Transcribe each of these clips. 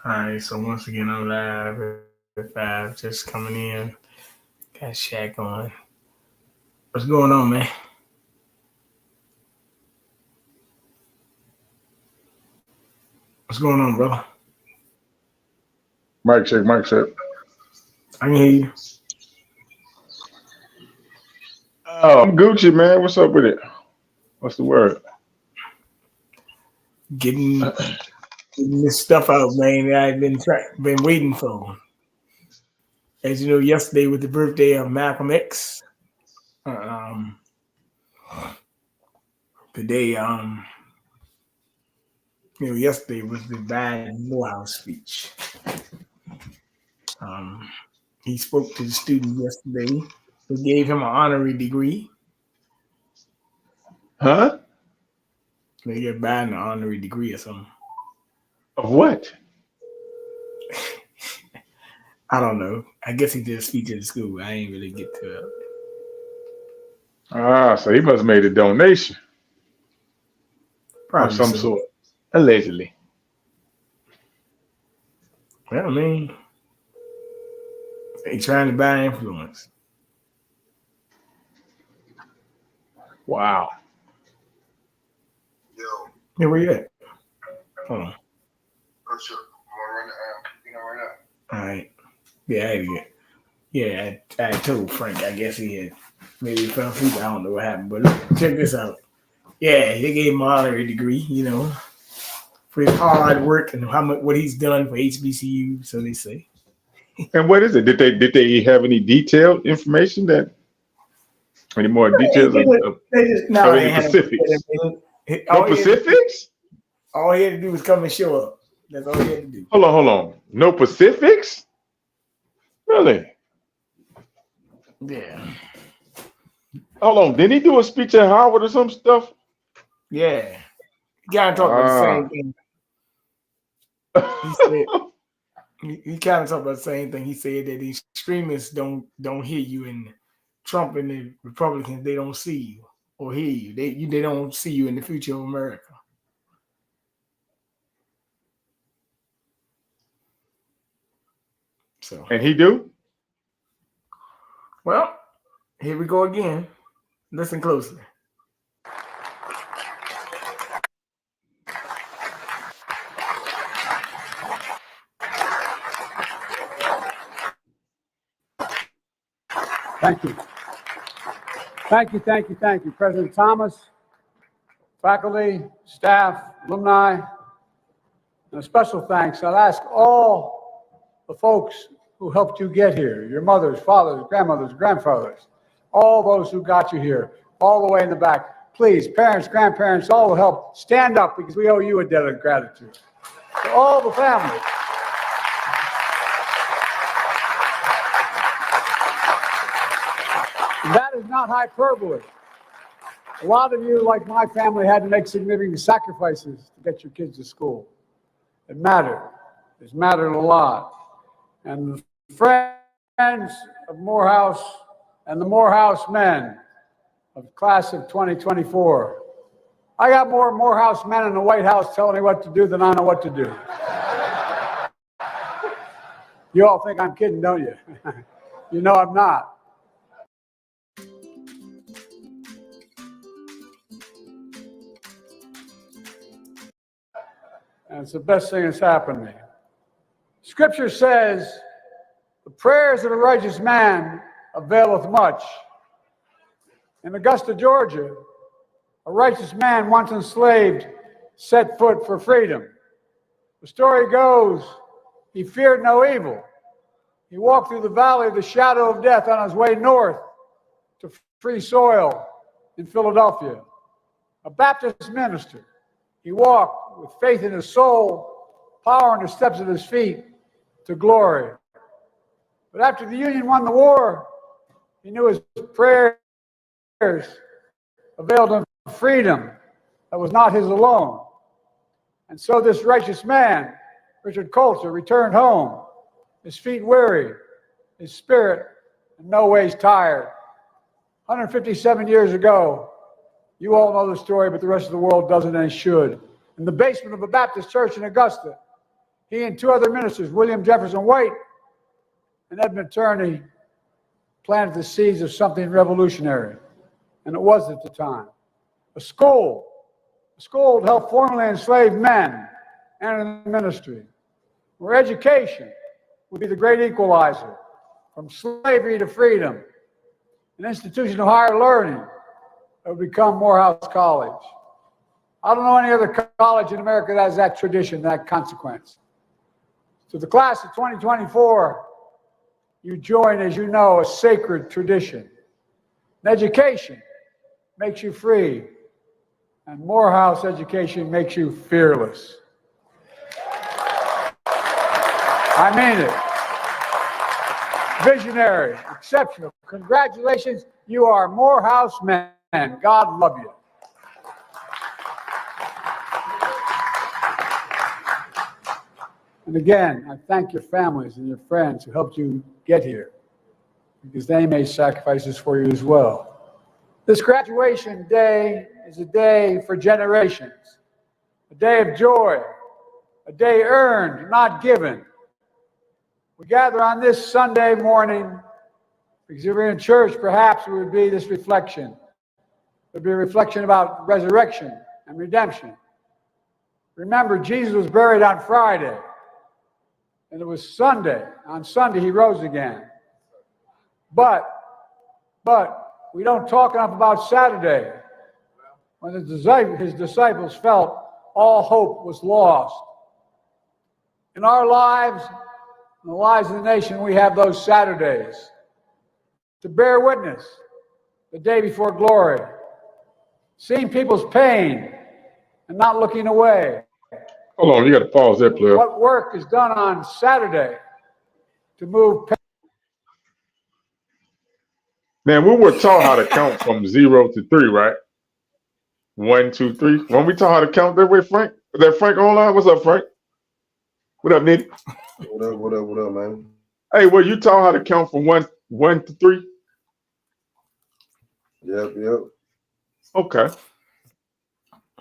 All right, so once again, I'm live at 5, just coming in. Got Chak on. What's going on, man? What's going on, brother? Mic check, mic check. I can hear you. Oh, I'm Gucci, man. What's up with it? What's the word? Getting, getting this stuff out, man, that I've been waiting for. As you know, yesterday was the birthday of Malcolm X. Um, today, yesterday was the Biden Morehouse speech. Um, he spoke to the students yesterday. They gave him an honorary degree. Huh? They gave Biden an honorary degree or something. Of what? I don't know. I guess he did a speech at the school. I ain't really get to it. So he must have made a donation of Probably some so. sort, allegedly. Well, I mean, they trying to buy influence. Wow. Yo, Yeah, where you at? Hold on. oh sure. Right now. All right. Yeah, I had to get. Yeah, I told Frank. I guess he had maybe fell asleep. I don't know what happened, but look, check this out. Yeah, they gave him an honorary degree. For his hard work and what he's done for HBCU. So they say. And what is it? Did they have any detailed information any more details of any specifics? No specifics? All he had to do was come and show up. That's all he had to do. Hold on. No specifics? Really? Yeah. Hold on. Didn't he do a speech at Harvard or some stuff? Yeah. You gotta talk about the same thing. He said he kind of talked about the same thing. He said that these extremists don't hear you, and Trump and the Republicans, they don't see you or hear you. They don't see you in the future of America. So, And he do? well, here we go again. Listen closely. Thank you. Thank you, President Thomas, faculty, staff, alumni, and a special thanks. I'll ask all the folks who helped you get here, your mothers, fathers, grandmothers, grandfathers, all those who got you here, all the way in the back. Please, parents, grandparents, all the help, stand up because we owe you a debt of gratitude. To all the families. That is not hyperbole. A lot of you, like my family, had to make significant sacrifices to get your kids to school. It mattered. It's mattered a lot. And the friends of Morehouse and the Morehouse men of class of 2024, I got more Morehouse men in the White House telling me what to do than I know what to do. You all think I'm kidding, don't you? You know I'm not. And it's the best thing that's happened to me. Scripture says, the prayers of a righteous man availeth much. In Augusta, Georgia, a righteous man once enslaved set foot for freedom. The story goes, he feared no evil. He walked through the valley of the shadow of death on his way north to free soil in Philadelphia. A Baptist minister. He walked with faith in his soul, power in the steps of his feet to glory. But after the Union won the war, he knew his prayers availed him freedom that was not his alone. And so this righteous man, Richard Coulter, returned home, his feet weary, his spirit in no ways tired. 157 years ago, you all know the story, but the rest of the world doesn't and should. In the basement of a Baptist church in Augusta, He and two other ministers, William Jefferson White and Edmund Turney, planted the seeds of something revolutionary, and it was at the time. A school to help formerly enslaved men enter the ministry, where education would be the great equalizer from slavery to freedom, an institution of higher learning that would become Morehouse College. I don't know any other college in America that has that tradition, that consequence. So the class of 2024, you join, as you know, a sacred tradition. And education makes you free, and Morehouse education makes you fearless. I mean it. Visionary, exceptional. Congratulations, you are Morehouse men. God love you. And again, I thank your families and your friends who helped you get here, because they made sacrifices for you as well. This graduation day is a day for generations, a day of joy, a day earned, not given. We gather on this Sunday morning because if we're in church, perhaps it would be this reflection. It would be a reflection about resurrection and redemption. Remember, Jesus was buried on Friday, and it was Sunday. On Sunday, he rose again. But we don't talk enough about Saturday, when his disciples felt all hope was lost. In our lives, in the lives of the nation, we have those Saturdays to bear witness the day before glory, seeing people's pain and not looking away. Hold on, you got to pause there, player. What work is done on Saturday to move pain? Man, we were taught how to count from 0 to 3, right? 1, 2, 3. When we taught how to count that way, Frank? Is that Frank online? What's up, Frank? What up, Nitty? What up, man? Hey, well, you taught how to count from 1 to 3? Yep. Okay.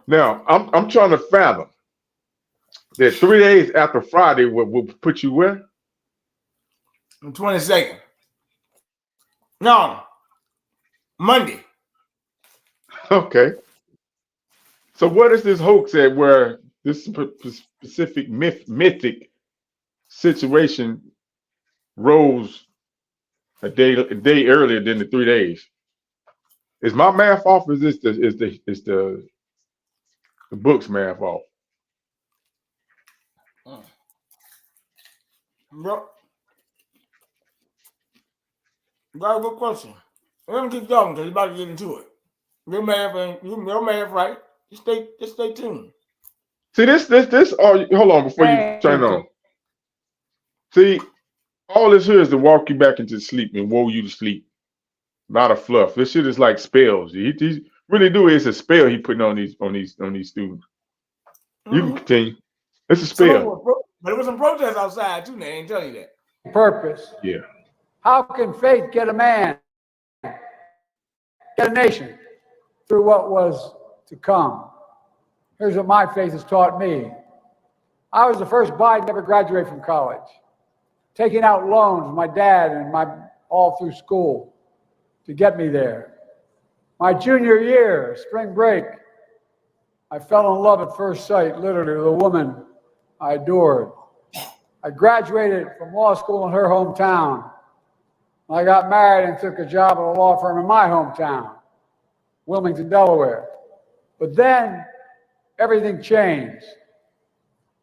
Now, I'm trying to fathom that 3 days after Friday will put you where? On 22nd. No. Monday. Okay. So what is this hoax at where this specific mythic situation rose a day earlier than the 3 days? Is my math off? Or is this the book's math off? Bro, got a good question. Let me keep going because you're about to get into it. Your math right. Just stay tuned. See this all. Hold on before you turn it on. See, all this here is to walk you back into sleep and woe you to sleep. Not a fluff. This shit is like spells. He really do. It's a spell he putting on these students. You can continue. It's a spell. But it was some protests outside too. They ain't tell you that. Purpose. Yeah. How can faith get a man, get a nation through what was to come? Here's what my faith has taught me. I was the first Biden to ever graduate from college, taking out loans, my dad and all through school to get me there. My junior year, spring break, I fell in love at first sight, literally, with a woman I adored. I graduated from law school in her hometown. I got married and took a job at a law firm in my hometown, Wilmington, Delaware. But then everything changed.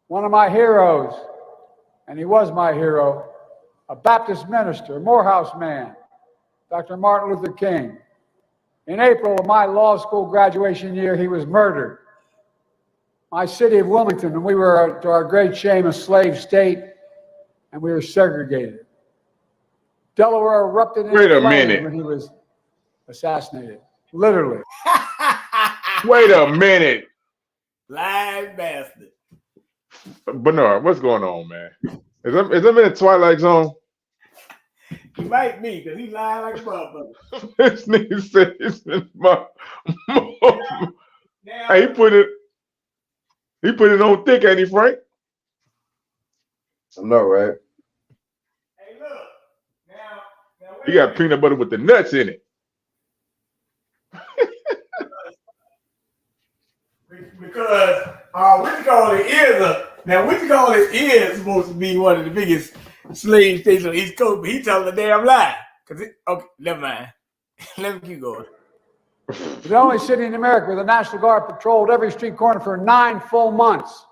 One of my heroes, and he was my hero, a Baptist minister, a Morehouse man, Dr. Martin Luther King. In April of my law school graduation year, he was murdered. My city of Wilmington, and we were, to our great shame, a slave state, and we were segregated. Delaware erupted in flames when he was assassinated, literally. Wait a minute. Live bastard. Bernard, what's going on, man? Is I'm in the Twilight Zone? He might be, because he lying like a motherfucker. This nigga said it's in my hey, he put it on thick, ain't he, Frank? I know, right? Hey, look. Now You got peanut butter with the nuts in it. because what you call it is supposed to be one of the biggest slave states on the East Coast, but he telling a damn lie. Okay, never mind. Let me keep going. We're the only city in America where the National Guard patrolled every street corner for 9 full months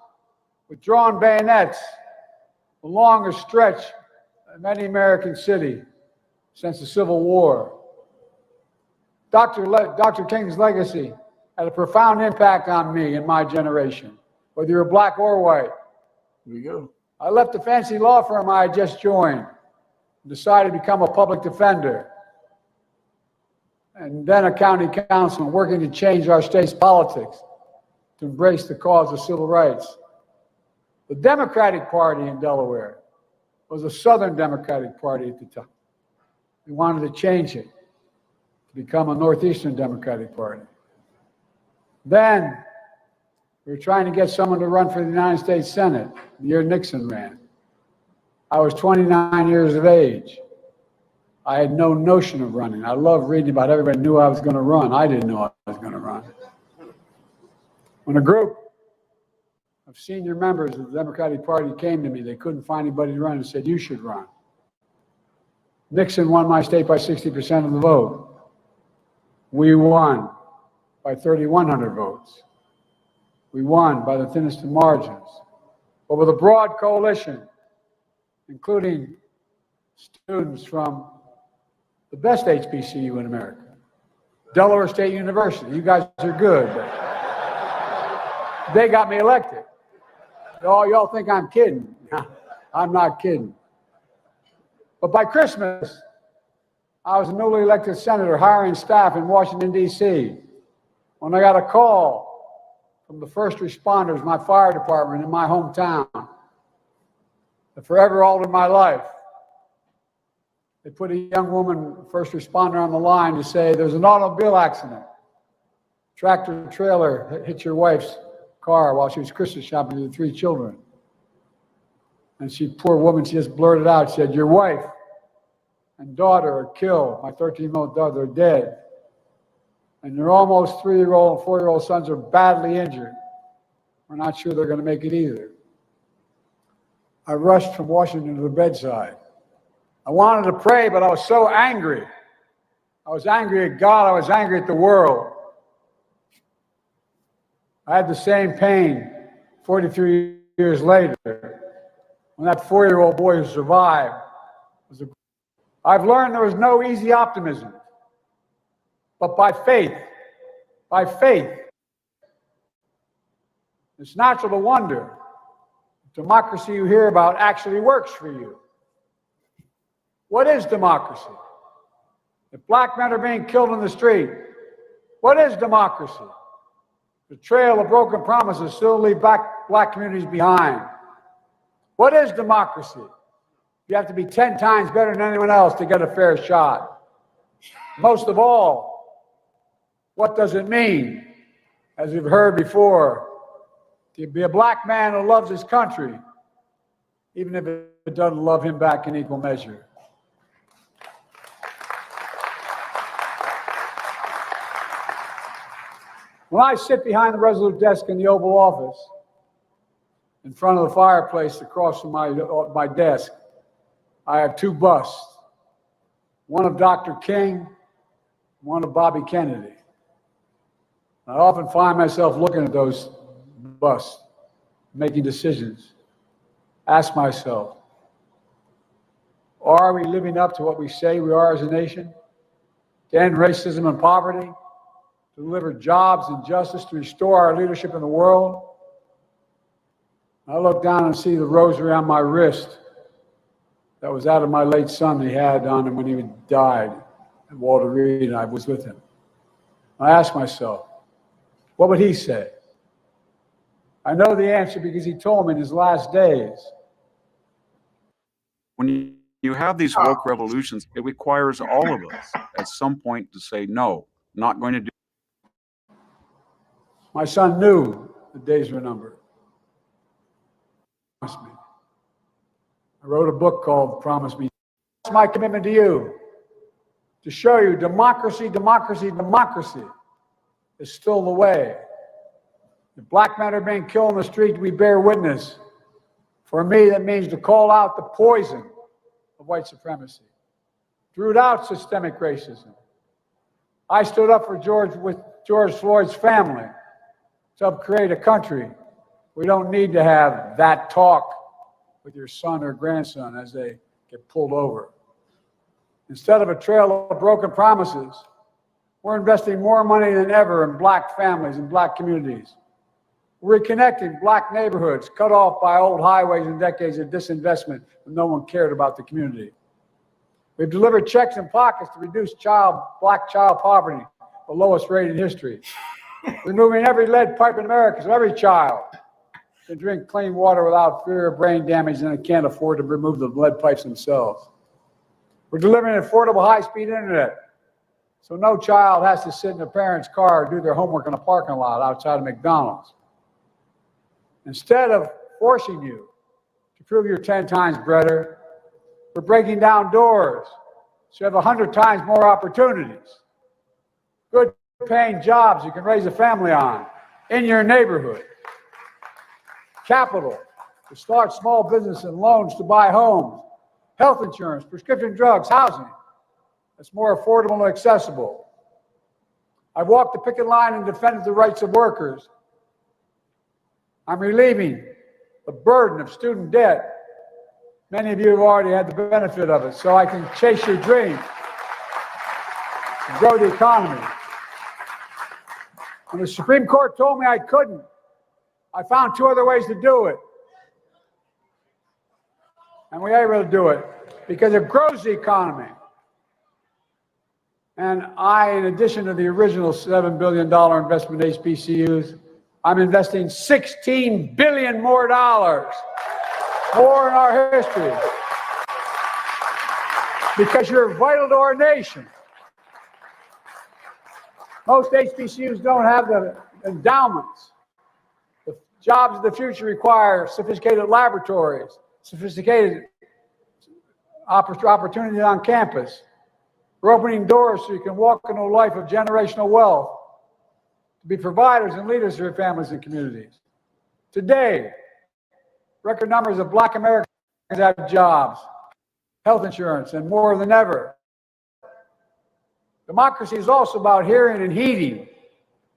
with drawn bayonets, the longest stretch of any American city since the Civil War. Dr. King's legacy had a profound impact on me and my generation, whether you're black or white. Here we go. I left the fancy law firm I had just joined and decided to become a public defender and then a county councilman, working to change our state's politics to embrace the cause of civil rights. The Democratic Party in Delaware was a Southern Democratic Party at the time. We wanted to change it to become a Northeastern Democratic Party. Then we were trying to get someone to run for the United States Senate the year Nixon ran. I was 29 years of age. I had no notion of running. I love reading about everybody knew I was going to run. I didn't know I was going to run. When a group of senior members of the Democratic Party came to me, they couldn't find anybody to run and said, "You should run." Nixon won my state by 60% of the vote. We won by 3,100 votes. We won by the thinnest of margins. But with a broad coalition, including students from the best HBCU in America, Delaware State University. You guys are good, but they got me elected. Y'all think I'm kidding. I'm not kidding. But by Christmas, I was a newly elected senator hiring staff in Washington, D.C. when I got a call from the first responders, my fire department in my hometown, that forever altered my life. They put a young woman, first responder, on the line to say, "There's an automobile accident. Tractor trailer hit your wife's car while she was Christmas shopping with the 3 children." And she, poor woman, she just blurted out, she said, "Your wife and daughter are killed. My 13-year-old daughter are dead. And your almost 3-year-old and 4-year-old sons are badly injured. We're not sure they're going to make it either." I rushed from Washington to the bedside. I wanted to pray, but I was so angry. I was angry at God. I was angry at the world. I had the same pain 43 years later when that 4-year-old boy who survived was I've learned there was no easy optimism, but by faith, it's natural to wonder if democracy you hear about actually works for you. What is democracy? If black men are being killed in the street, what is democracy? The trail of broken promises still leave black communities behind. What is democracy? You have to be 10 times better than anyone else to get a fair shot. Most of all, what does it mean, as we've heard before, to be a black man who loves his country, even if it doesn't love him back in equal measure? When I sit behind the Resolute desk in the Oval Office, in front of the fireplace across from my desk, I have 2 busts, one of Dr. King, one of Bobby Kennedy. I often find myself looking at those busts, making decisions. Ask myself, are we living up to what we say we are as a nation? To end racism and poverty? To deliver jobs and justice, to restore our leadership in the world? I look down and see the rosary around my wrist that was out of my late son he had on him when he died at Walter Reed, and I was with him. I ask myself, what would he say? I know the answer because he told me in his last days. When you have these woke revolutions, it requires all of us at some point to say, no, not going to do. My son knew the days were numbered. I wrote a book called Promise Me. It's my commitment to you, to show you democracy, democracy, democracy is still the way. If black men are being killed in the street, we bear witness. For me, that means to call out the poison of white supremacy, to root out systemic racism. I stood up for George Floyd's family to help create a country. We don't need to have that talk with your son or grandson as they get pulled over. Instead of a trail of broken promises, we're investing more money than ever in black families and black communities. We're reconnecting black neighborhoods cut off by old highways and decades of disinvestment when no one cared about the community. We've delivered checks and pockets to reduce black child poverty, the lowest rate in history. Removing every lead pipe in America so every child can drink clean water without fear of brain damage and can't afford to remove the lead pipes themselves. We're delivering affordable high-speed internet so no child has to sit in a parent's car or do their homework in a parking lot outside of McDonald's. Instead of forcing you to prove you're 10 times better, we're breaking down doors so you have 100 times more opportunities. Good paying jobs you can raise a family on in your neighborhood. Capital to start small business and loans to buy homes. Health insurance, prescription drugs, housing that's more affordable and accessible. I've walked the picket line and defended the rights of workers. I'm relieving the burden of student debt. Many of you have already had the benefit of it, so I can chase your dreams and grow the economy. When the Supreme Court told me I couldn't, I found 2 other ways to do it. And we are able to do it because it grows the economy. And I, in addition to the original $7 billion investment in HBCUs, I'm investing $16 billion more in our history. Because you're vital to our nation. Most HBCUs don't have the endowments. The jobs of the future require sophisticated laboratories, sophisticated opportunities on campus. We're opening doors so you can walk into a life of generational wealth, to be providers and leaders for your families and communities. Today, record numbers of black Americans have jobs, health insurance, and more than ever. Democracy is also about hearing and heeding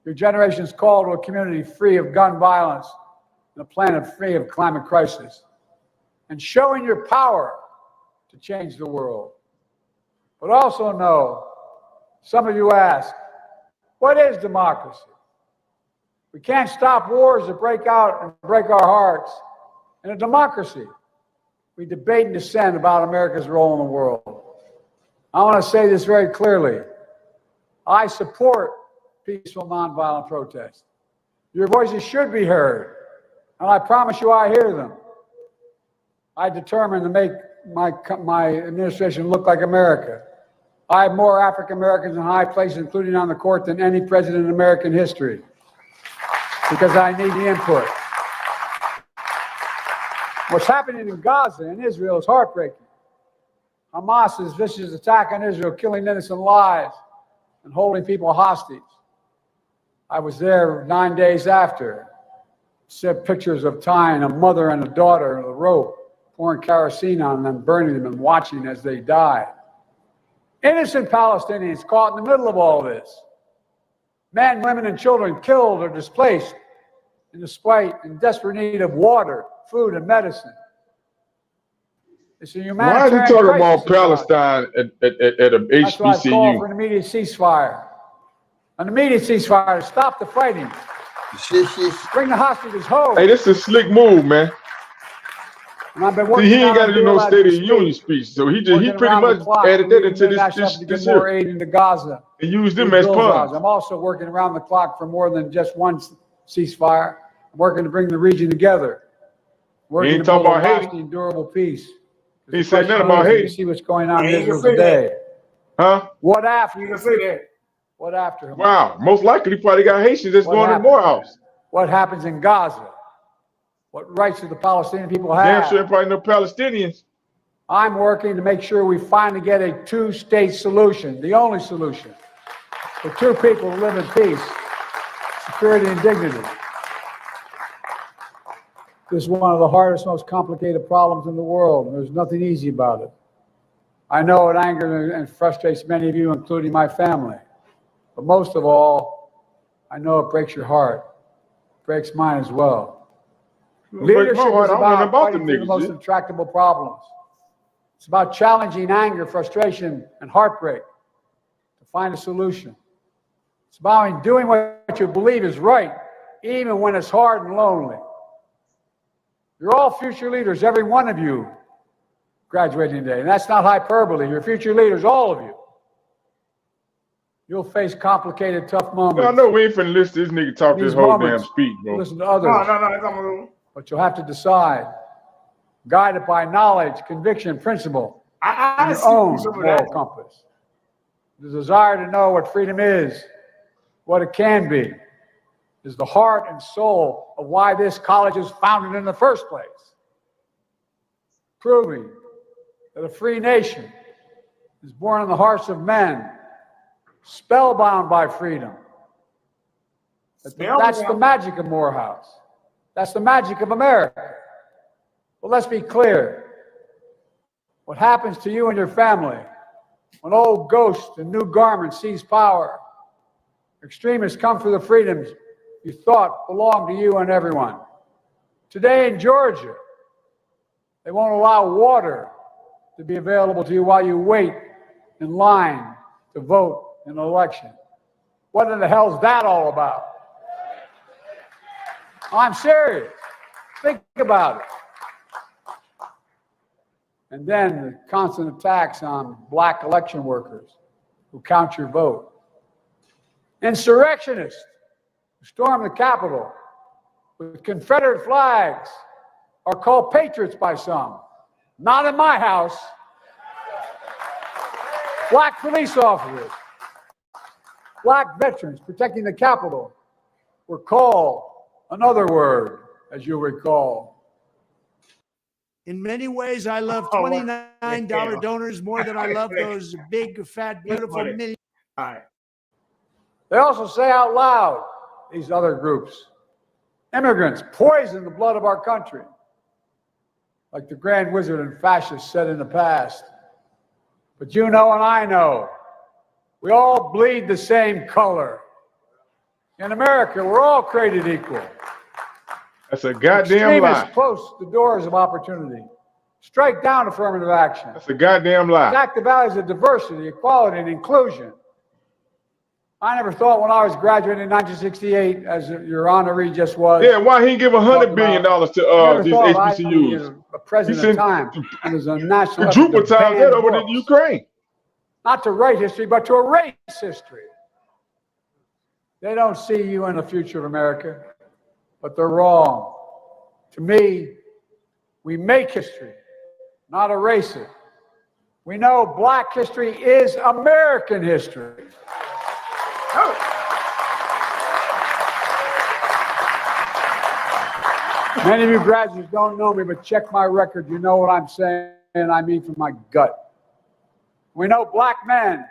your generation's call to a community free of gun violence and a planet free of climate crisis, and showing your power to change the world. But also know, some of you ask, what is democracy? We can't stop wars that break out and break our hearts. In a democracy, we debate and dissent about America's role in the world. I want to say this very clearly. I support peaceful, nonviolent protest. Your voices should be heard, and I promise you I hear them. I determined to make my administration look like America. I have more African Americans in high places, including on the court, than any president in American history, because I need the input. What's happening in Gaza and Israel is heartbreaking. Hamas's vicious attack on Israel, killing innocent lives and holding people hostage. I was there 9 days after. Sent pictures of tying a mother and a daughter in a rope, pouring kerosene on them, burning them, and watching as they died. Innocent Palestinians caught in the middle of all this. Men, women, and children killed or displaced in desperate need of water, food, and medicine. It's a humanitarian Why is he talking about crisis Palestine at an That's why I call for HBCU? an immediate ceasefire. An immediate ceasefire to stop the fighting. Bring the hostages home. Hey, this is a slick move, man. And I've been See, working he ain't on got to a do deal no as State of we the speak, Union speech, so he working pretty around the much clock, added that into to get this more year aid into Gaza. and used them Through as bullseyes. pawns. I'm also working around the clock for more than just one ceasefire. I'm working to bring the region together. Working ain't to build talking a about Haiti. lasting, durable peace. He said nothing about You Haiti, see what's going on in Yeah, you Israel can say that. today. huh? What after? You can say that. What after? Hamas? Wow, most likely he probably got Haitians that's What going to happened? Morehouse. What happens in Gaza? What rights do the Palestinian people Damn have? sure ain't probably no Palestinians. I'm working to make sure we finally get a two-state solution, the only solution, for two people to live in peace, security, and dignity. This is one of the hardest, most complicated problems in the world, and there's nothing easy about it. I know it angers and frustrates many of you, including my family. But most of all, I know it breaks your heart. It breaks mine as well. Leadership is about fighting through the most intractable problems. It's about challenging anger, frustration, and heartbreak to find a solution. It's about doing what you believe is right, even when it's hard and lonely. You're all future leaders, every one of you graduating today. And that's not hyperbole. You're future leaders, all of you. You'll face complicated, tough moments. Well, I know we ain't finna listen to this nigga talk this whole damn speech, bro. Listen to others. No. But you'll have to decide, guided by knowledge, conviction, principle, and your own moral compass. The desire to know what freedom is, what it can be, is the heart and soul of why this college was founded in the first place. Proving that a free nation is born in the hearts of men, spellbound by freedom. That's the magic of Morehouse. That's the magic of America. Well, let's be clear. What happens to you and your family when old ghosts in new garments seize power? Extremists come for the freedoms you thought belonged to you and everyone. Today in Georgia, they won't allow water to be available to you while you wait in line to vote in an election. What in the hell is that all about? I'm serious. Think about it. And then the constant attacks on black election workers who count your vote. Insurrectionists who storm the Capitol with Confederate flags are called patriots by some. Not in my house. Black police officers, black veterans protecting the Capitol were called another word, as you'll recall. In many ways, I love $29 donors more than I love those big, fat, beautiful million. All right. They also say out loud, these other groups, immigrants poison the blood of our country. Like the Grand Wizard and fascists said in the past. But you know and I know, we all bleed the same color. In America, we're all created equal. That's a goddamn lie. Extremists close the doors of opportunity. Strike down affirmative action. That's a goddamn lie. Attack the values of diversity, equality, and inclusion. I never thought when I was graduating in 1968, as your honoree just was. Yeah, why he give $100 billion to these HBCUs? A president of time, and there's a national quadruple times that over to Ukraine. Not to write history, but to erase history. They don't see you in the future of America, but they're wrong. To me, we make history, not erase it. We know black history is American history. Many of you graduates don't know me, but check my record. You know what I'm saying, and I mean from my gut. We know black men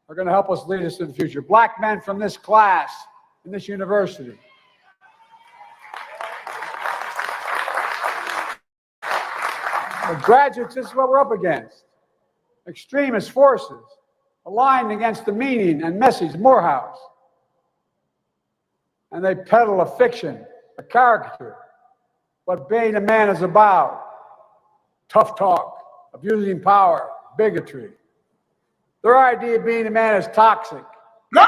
are going to help us lead us in the future. Black men from this class in this university. But graduates, this is what we're up against. Extremist forces aligned against the meaning and message of Morehouse. And they peddle a fiction, a caricature. What being a man is about. Tough talk, abusing power, bigotry. Their idea of being a man is toxic. No!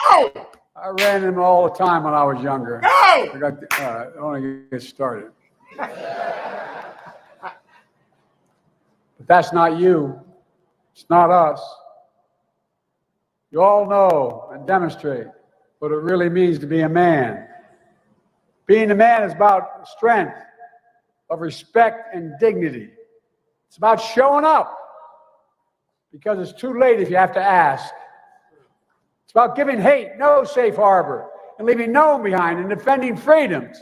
I ran them all the time when I was younger. No! I want to get started. But that's not you. It's not us. You all know and demonstrate what it really means to be a man. Being a man is about strength, of respect and dignity. It's about showing up because it's too late if you have to ask. It's about giving hate no safe harbor and leaving no one behind and defending freedoms.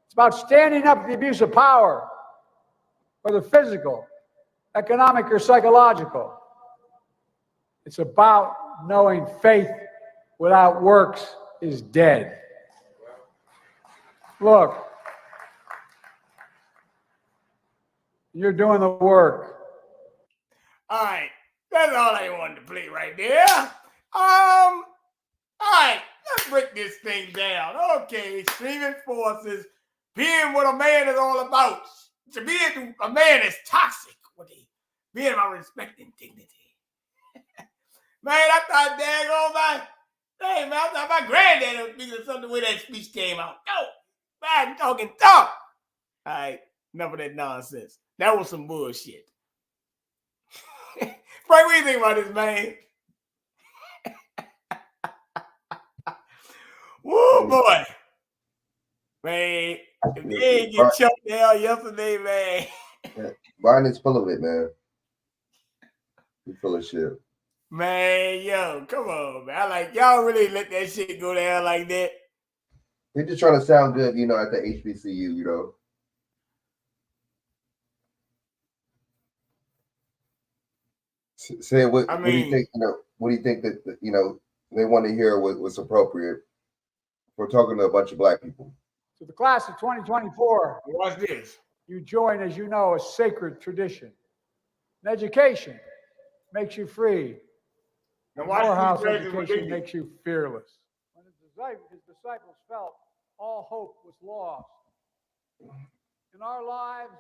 It's about standing up to the abuse of power, whether physical economic or psychological. It's about knowing faith without works is dead. Look, you're doing the work. All right, that's all I wanted to play right there. All right, let's break this thing down. Okay, streaming forces, being what a man is all about. To be a man is toxic. Being about respect and dignity. Man, I thought I thought my granddad was speaking of something the way that speech came out. No, man, talking tough. All right, enough of that nonsense. That was some bullshit. Frank, what do you think about this, man? Woo, boy. Man, if they ain't get chucked down yesterday, man. Biden is full of it, man. He's full of shit. Man, yo, come on, man. Y'all really let that shit go down like that? He's just trying to sound good, you know, at the HBCU, you know. Say what do you think, you know, what do you think that, you know, they want to hear was appropriate? We're talking to a bunch of black people. To the class of 2024, watch this. You join, as you know, a sacred tradition. An education makes you free. The Morehouse education makes you fearless. When his disciples felt all hope was lost. In our lives,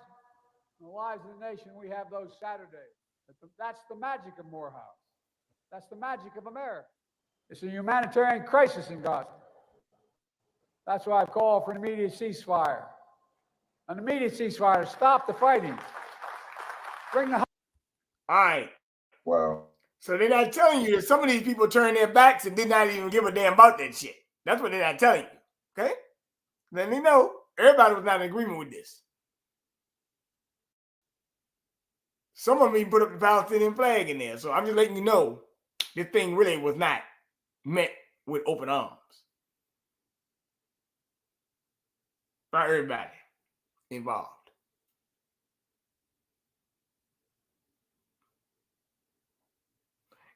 in the lives of the nation, we have those Saturdays. That's the magic of Morehouse. That's the magic of America. It's a humanitarian crisis in Gaza. That's why I've called for an immediate ceasefire. An immediate ceasefire. Stop the fighting. Bring the... All right. Wow. So they're not telling you that some of these people turned their backs and did not even give a damn about that shit. That's what they're not telling you. Okay? Let me know. Everybody was not in agreement with this. Some of them even put up the Palestinian flag in there. So I'm just letting you know this thing really was not met with open arms. Not everybody involved.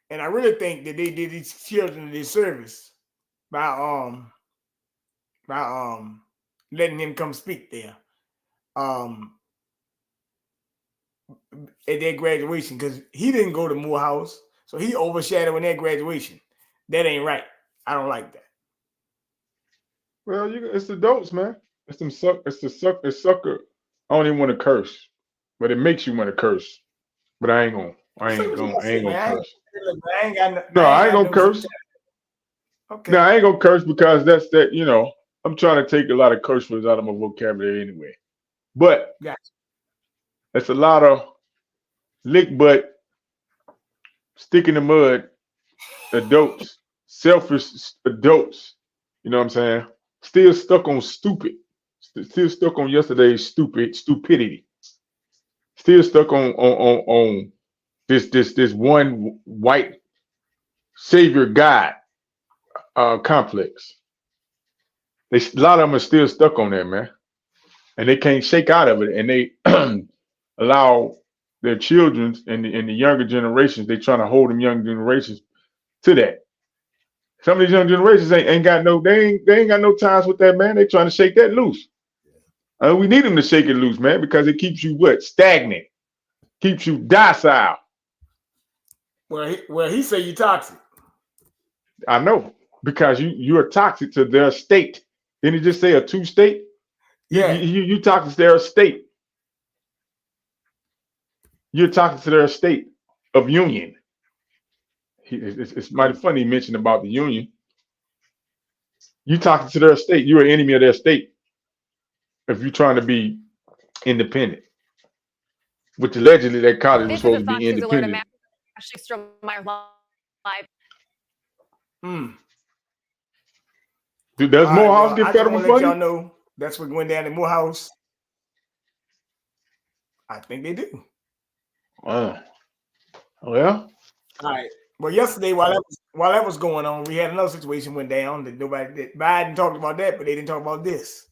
And I really think that they did these children a disservice by letting him come speak there at their graduation, because he didn't go to Morehouse, so he overshadowing their graduation. That ain't right. I don't like that. Well, it's adults, man. It's the sucker. I don't even want to curse, but it makes you want to curse. But I ain't gonna curse. I ain't gonna curse. Okay. No, I ain't gonna curse because that's that. You know, I'm trying to take a lot of curse words out of my vocabulary anyway. But it's a lot of lick butt, stick in the mud, adults, selfish adults. You know what I'm saying? Still stuck on stupid. Still stuck on yesterday's stupidity. Still stuck on this one white savior God complex. A lot of them are still stuck on that, man, and they can't shake out of it. And they allow their children and the younger generations. They trying to hold them young generations to that. Some of these young generations ain't got no ties with that, man. They trying to shake that loose. We need them to shake it loose, man, because it keeps you stagnant, keeps you docile. Well, he say you toxic. I know, because you are toxic to their state. Didn't he just say a two state? Yeah, you toxic to their state. You're toxic to their state of union. It's mighty funny he mentioned about the union. You toxic to their state. You're an enemy of their state if you're trying to be independent. Which allegedly that college was supposed to be independent. Does Morehouse get federal funding? Let y'all know that's what went down in Morehouse. I think they do. Well. All right. Well, yesterday while that was going on, we had another situation went down that Biden talked about that, but they didn't talk about this.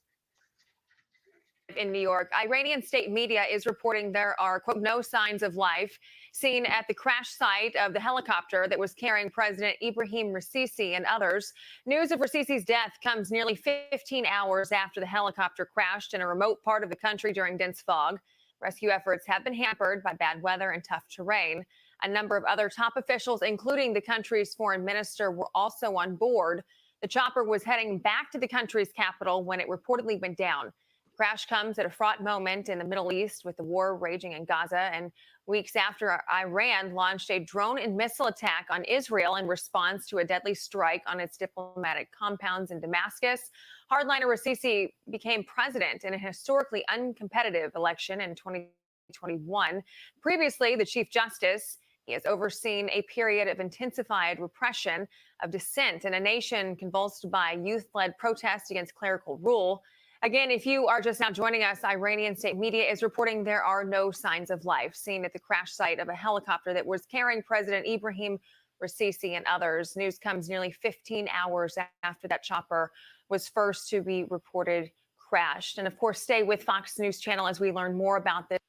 in New York, Iranian state media is reporting there are, quote, no signs of life seen at the crash site of the helicopter that was carrying President Ibrahim Raisi and others. News of Raisi's death comes nearly 15 hours after the helicopter crashed in a remote part of the country during dense fog. Rescue efforts have been hampered by bad weather and tough terrain. A number of other top officials, including the country's foreign minister, were also on board. The chopper was heading back to the country's capital when it reportedly went down. Crash comes at a fraught moment in the Middle East with the war raging in Gaza and weeks after Iran launched a drone and missile attack on Israel in response to a deadly strike on its diplomatic compounds in Damascus. Hardliner Raisi became president in a historically uncompetitive election in 2021. Previously, the Chief Justice, he has overseen a period of intensified repression of dissent in a nation convulsed by youth-led protests against clerical rule. Again, if you are just now joining us, Iranian state media is reporting there are no signs of life seen at the crash site of a helicopter that was carrying President Ibrahim Raisi and others. News comes nearly 15 hours after that chopper was first to be reported crashed. And of course, stay with Fox News Channel as we learn more about this.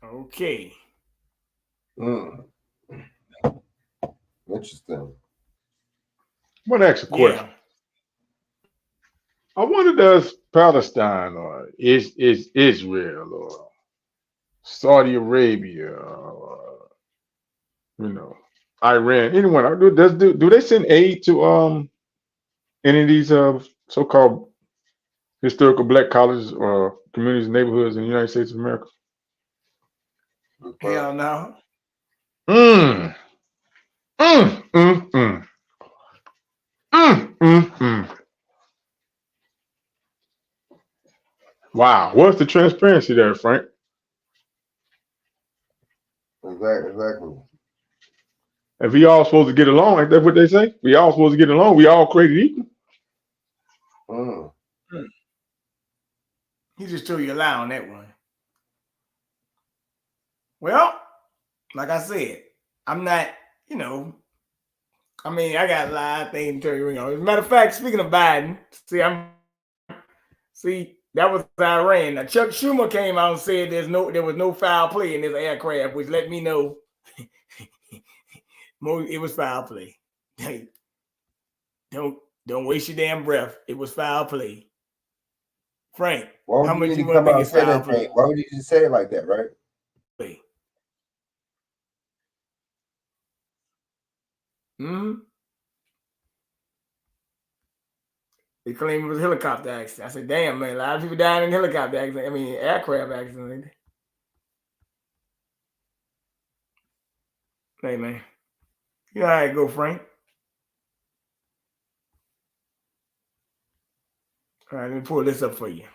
Okay. Interesting. I'm gonna ask a question. I wonder, does Palestine or is Israel or Saudi Arabia or Iran, anyone do they send aid to any of these so-called historical black colleges or communities and neighborhoods in the United States of America? Hell no. Wow, what's the transparency there, Frank? Exactly. If we all supposed to get along, like that's what they say. We all supposed to get along. We all created equal. He just threw you a lie on that one. Well, like I said, I'm not, I got a lot of things to tell you. As a matter of fact, speaking of Biden, that was Iran. Now, Chuck Schumer came out and said there was no foul play in this aircraft, which let me know it was foul play. Hey, don't waste your damn breath. It was foul play. Frank, how much you want to think it's foul play? Why would you just say it like that, right? They claim it was a helicopter accident. I said, damn, man, a lot of people died in helicopter accident. Aircraft accident. Hey, man. You know how it go, Frank. All right, let me pull this up for you.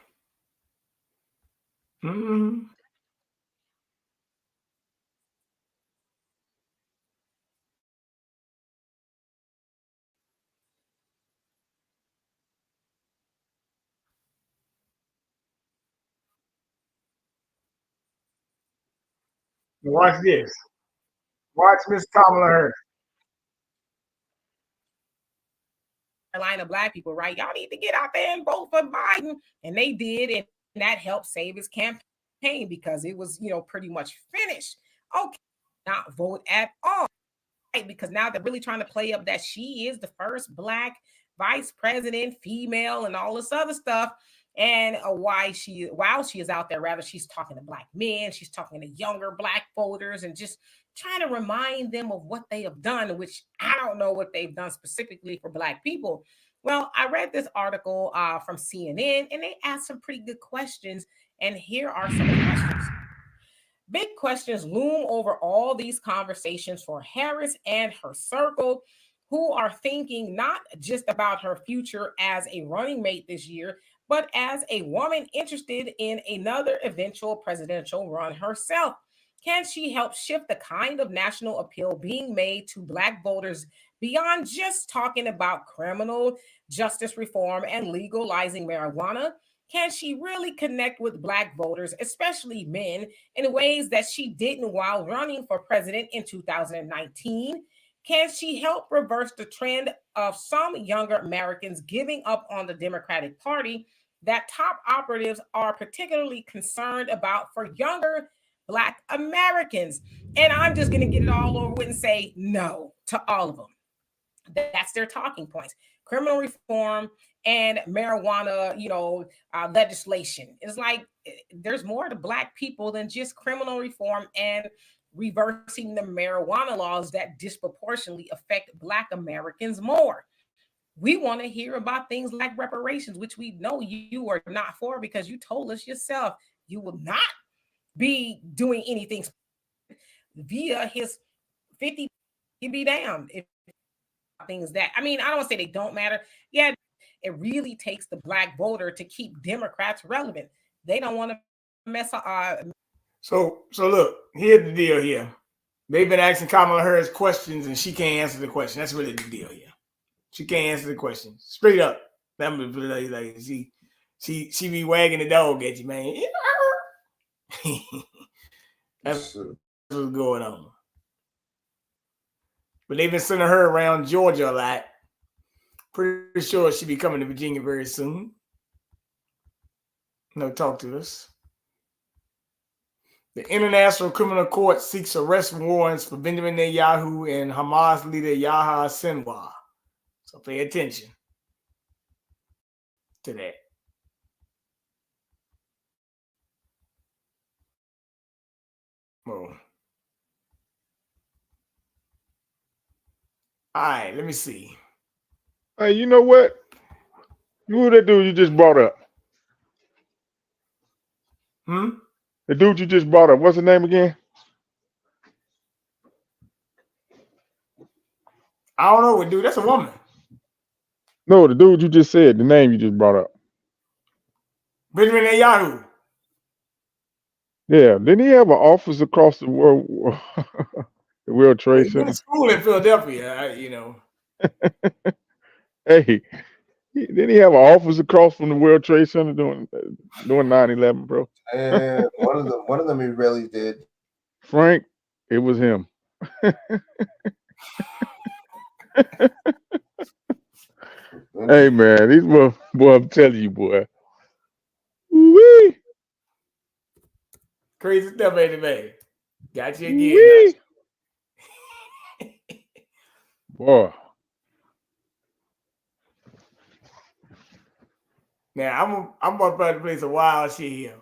Watch this. Watch Miss Kamala Harris. Carolina black people, right? Y'all need to get out there and vote for Biden. And they did, and that helped save his campaign because it was, pretty much finished. Okay, not vote at all. Right? Because now they're really trying to play up that she is the first black vice president, female, and all this other stuff. And while she is out there, rather, she's talking to black men, she's talking to younger black voters, and just trying to remind them of what they have done, which I don't know what they've done specifically for black people. Well, I read this article from CNN, and they asked some pretty good questions. And here are some of the questions. Big questions loom over all these conversations for Harris and her circle, who are thinking not just about her future as a running mate this year, but as a woman interested in another eventual presidential run herself. Can she help shift the kind of national appeal being made to black voters beyond just talking about criminal justice reform and legalizing marijuana? Can she really connect with black voters, especially men, in ways that she didn't while running for president in 2019? Can she help reverse the trend of some younger Americans giving up on the Democratic Party that top operatives are particularly concerned about for younger Black Americans? And I'm just going to get it all over with and say no to all of them. That's their talking points. Criminal reform and marijuana, legislation. It's like there's more to Black people than just criminal reform and reversing the marijuana laws that disproportionately affect Black Americans more. We want to hear about things like reparations, which we know you are not for because you told us yourself you will not be doing anything via his 50 be damned if things that I don't want to say they don't matter. Yeah, it really takes the Black voter to keep Democrats relevant. They don't want to mess up. So look, here's the deal here. They've been asking Kamala Harris questions and she can't answer the question. That's really the deal here. She can't answer the question. Straight up. Like she be wagging the dog at you, man. That's what's going on. But they've been sending her around Georgia a lot. Pretty sure she'll be coming to Virginia very soon. Talk to us. The International Criminal Court seeks arrest warrants for Benjamin Netanyahu and Hamas leader Yahya Sinwar. So pay attention to that. Well, all right, let me see. Hey, you know what? Who that dude you just brought up? The dude you just brought up. What's his name again? I don't know what dude. That's a woman. No, the dude you just said. The name you just brought up. Benjamin Netanyahu. Yeah, didn't he have an office across the world, the World Trade He went Center? to school in Philadelphia. Hey, didn't he have an office across from the World Trade Center doing 9/11, bro? And one of them Israelis did. Frank, it was him. Hey man, these boy, I'm telling you, boy. Wee. Crazy stuff, baby. Got you again. Boy. Now I'm about to play some wild shit here.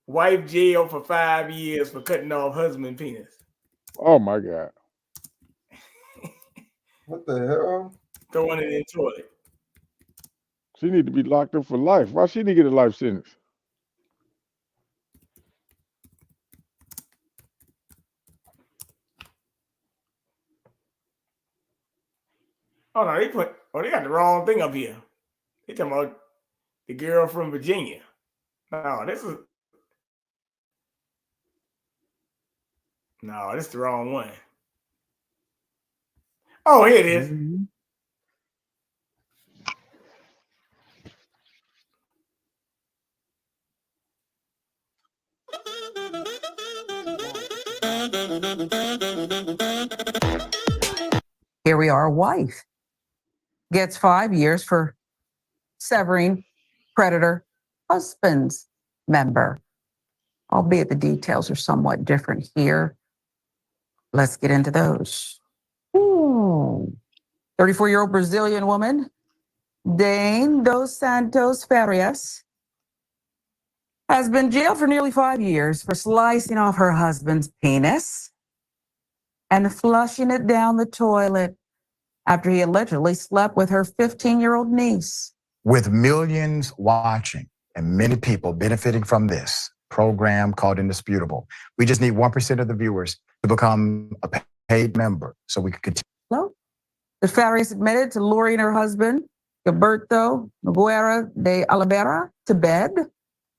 Wife jailed for 5 years for cutting off husband penis. Oh my God. What the hell? Throwing it in the toilet. She need to be locked up for life. Why she need to get a life sentence? Oh no, they got the wrong thing up here. They talking about the girl from Virginia. No, this is the wrong one. Oh, here it is. Mm-hmm. Here we are, a wife gets 5 years for severing predator husband's member, albeit the details are somewhat different here. Let's get into those. 34-year-old Brazilian woman, Dane dos Santos Farias, has been jailed for nearly 5 years for slicing off her husband's penis and flushing it down the toilet after he allegedly slept with her 15-year-old niece. With millions watching and many people benefiting from this program called Indisputable, we just need 1% of the viewers to become a paid member so we can continue. Hello? The Farias admitted to luring her husband, Gilberto Nogueira de Oliveira, to bed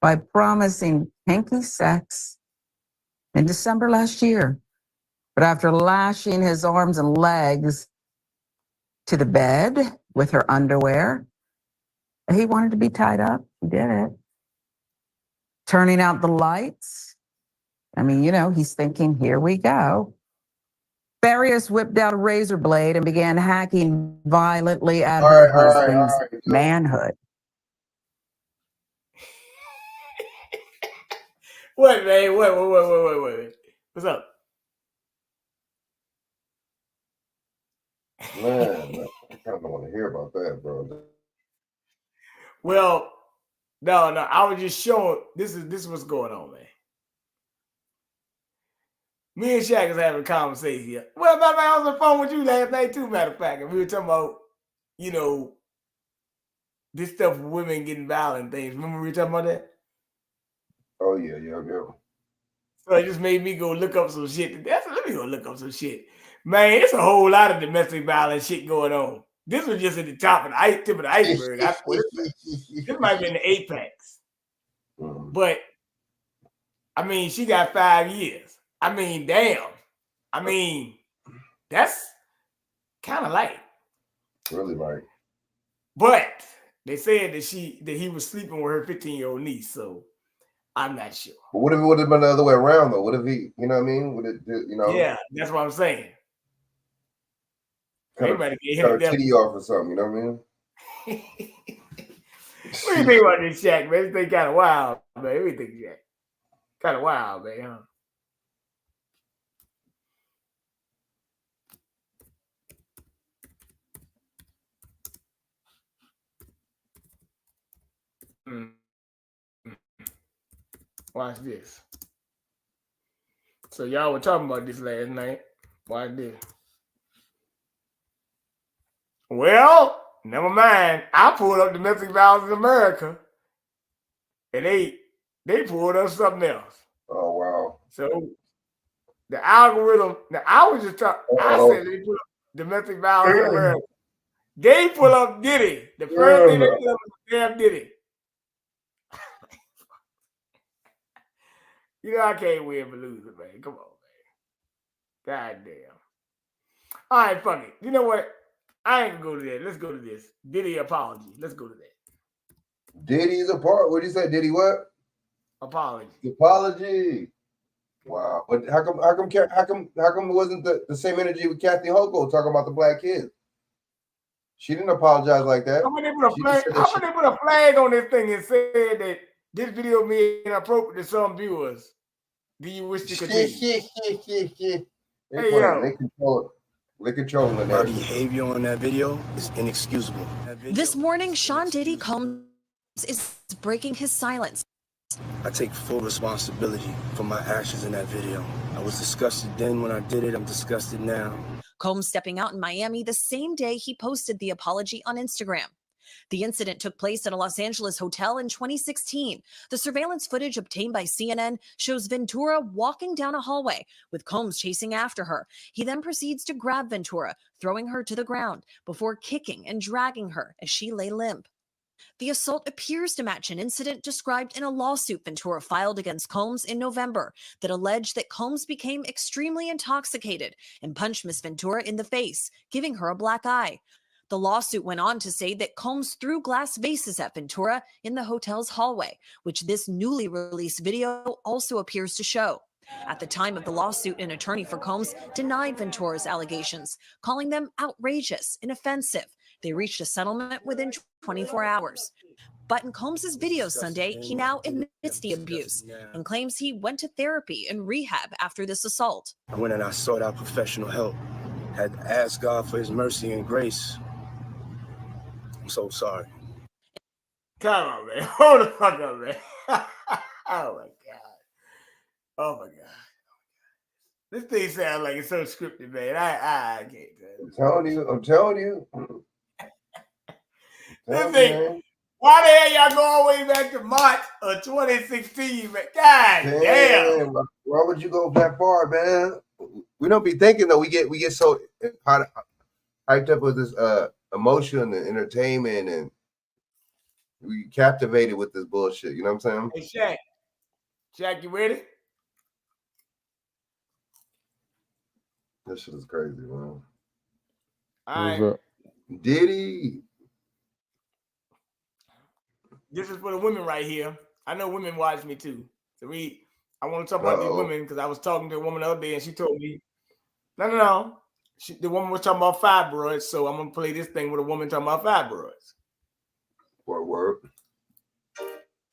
by promising kinky sex in December last year. But after lashing his arms and legs to the bed with her underwear, he wanted to be tied up. He did it. Turning out the lights. He's thinking, here we go. Farias whipped out a razor blade and began hacking violently at All her right, all right, all husband's right. manhood. What, man? Wait. What's up? Man, I kind of don't want to hear about that, bro. Well, no. I was just showing. This is what's going on, man. Me and Chak was having a conversation here. Well, I was on the phone with you last night too. Matter of fact, and we were talking about, this stuff with women getting violent and things. Remember we were talking about that? Oh yeah. So it just made me go look up some shit. Let me go look up some shit. Man, it's a whole lot of domestic violence shit going on. This was just at the tip of the iceberg. I swear, this might be in the apex. But I mean, she got 5 years. I mean, damn. I mean, that's kind of light. Really light. But they said that he was sleeping with her 15-year-old niece. So I'm not sure. But what if it would have been the other way around though? What if he, you know what I mean? Would it, Yeah, that's what I'm saying. Everybody cut her titty off or something, you know what I mean? What do you think about this, Chak, man? This thing kind of wild, man. What do you think, Chak? Kind of wild, man, huh? Watch this. So y'all were talking about this last night. Watch this. Well, never mind. I pulled up domestic violence in America, and they pulled up something else. Oh wow! So the algorithm. Now I was just talking. I said they put up domestic violence in America. They pull up Diddy. The first thing they pull up was damn Diddy. I can't win for losing, man. Come on, man. God damn. All right, fuck it. You know what? I ain't gonna go to that. Let's go to this. Diddy apology. Let's go to that. Diddy's apart. What did you say? Diddy what? Apology. Apology. Wow. But how come it wasn't the same energy with Kathy Hochul talking about the black kids? She didn't apologize like that. How many they put a flag on this thing and said that this video may be inappropriate to some viewers? Do you wish to continue? They controlling My behavior on that video is inexcusable. This morning, Sean Diddy Combs is breaking his silence. I take full responsibility for my actions in that video. I was disgusted then when I did it. I'm disgusted now. Combs stepping out in Miami the same day he posted the apology on Instagram. The incident took place at a Los Angeles hotel in 2016. The surveillance footage obtained by CNN shows Ventura walking down a hallway with Combs chasing after her. He then proceeds to grab Ventura, throwing her to the ground before kicking and dragging her as she lay limp. The assault appears to match an incident described in a lawsuit Ventura filed against Combs in November that alleged that Combs became extremely intoxicated and punched Miss Ventura in the face, giving her a black eye. The lawsuit went on to say that Combs threw glass vases at Ventura in the hotel's hallway, which this newly released video also appears to show. At the time of the lawsuit, an attorney for Combs denied Ventura's allegations, calling them outrageous and offensive. They reached a settlement within 24 hours. But in Combs' video Sunday, he now admits the abuse and claims he went to therapy and rehab after this assault. I went and I sought out professional help. Had asked God for his mercy and grace. I'm so sorry. Come on, man. Hold the fuck up, man. Oh my God. Oh my God. This thing sounds like it's so scripted, man. I can't. I'm telling you. This thing, why the hell y'all go all the way back to March of 2016, man? God damn. Why would you go that far, man? We don't be thinking though. We get so hyped up with this emotion and entertainment, and we captivated with this bullshit. You know what I'm saying? Hey, Chak, you ready? This shit is crazy, man. All right. Diddy. This is for the women right here. I know women watch me too. So I want to talk about these women because I was talking to a woman the other day and she told me No. The woman was talking about fibroids, so I'm gonna play this thing with a woman talking about fibroids. Word.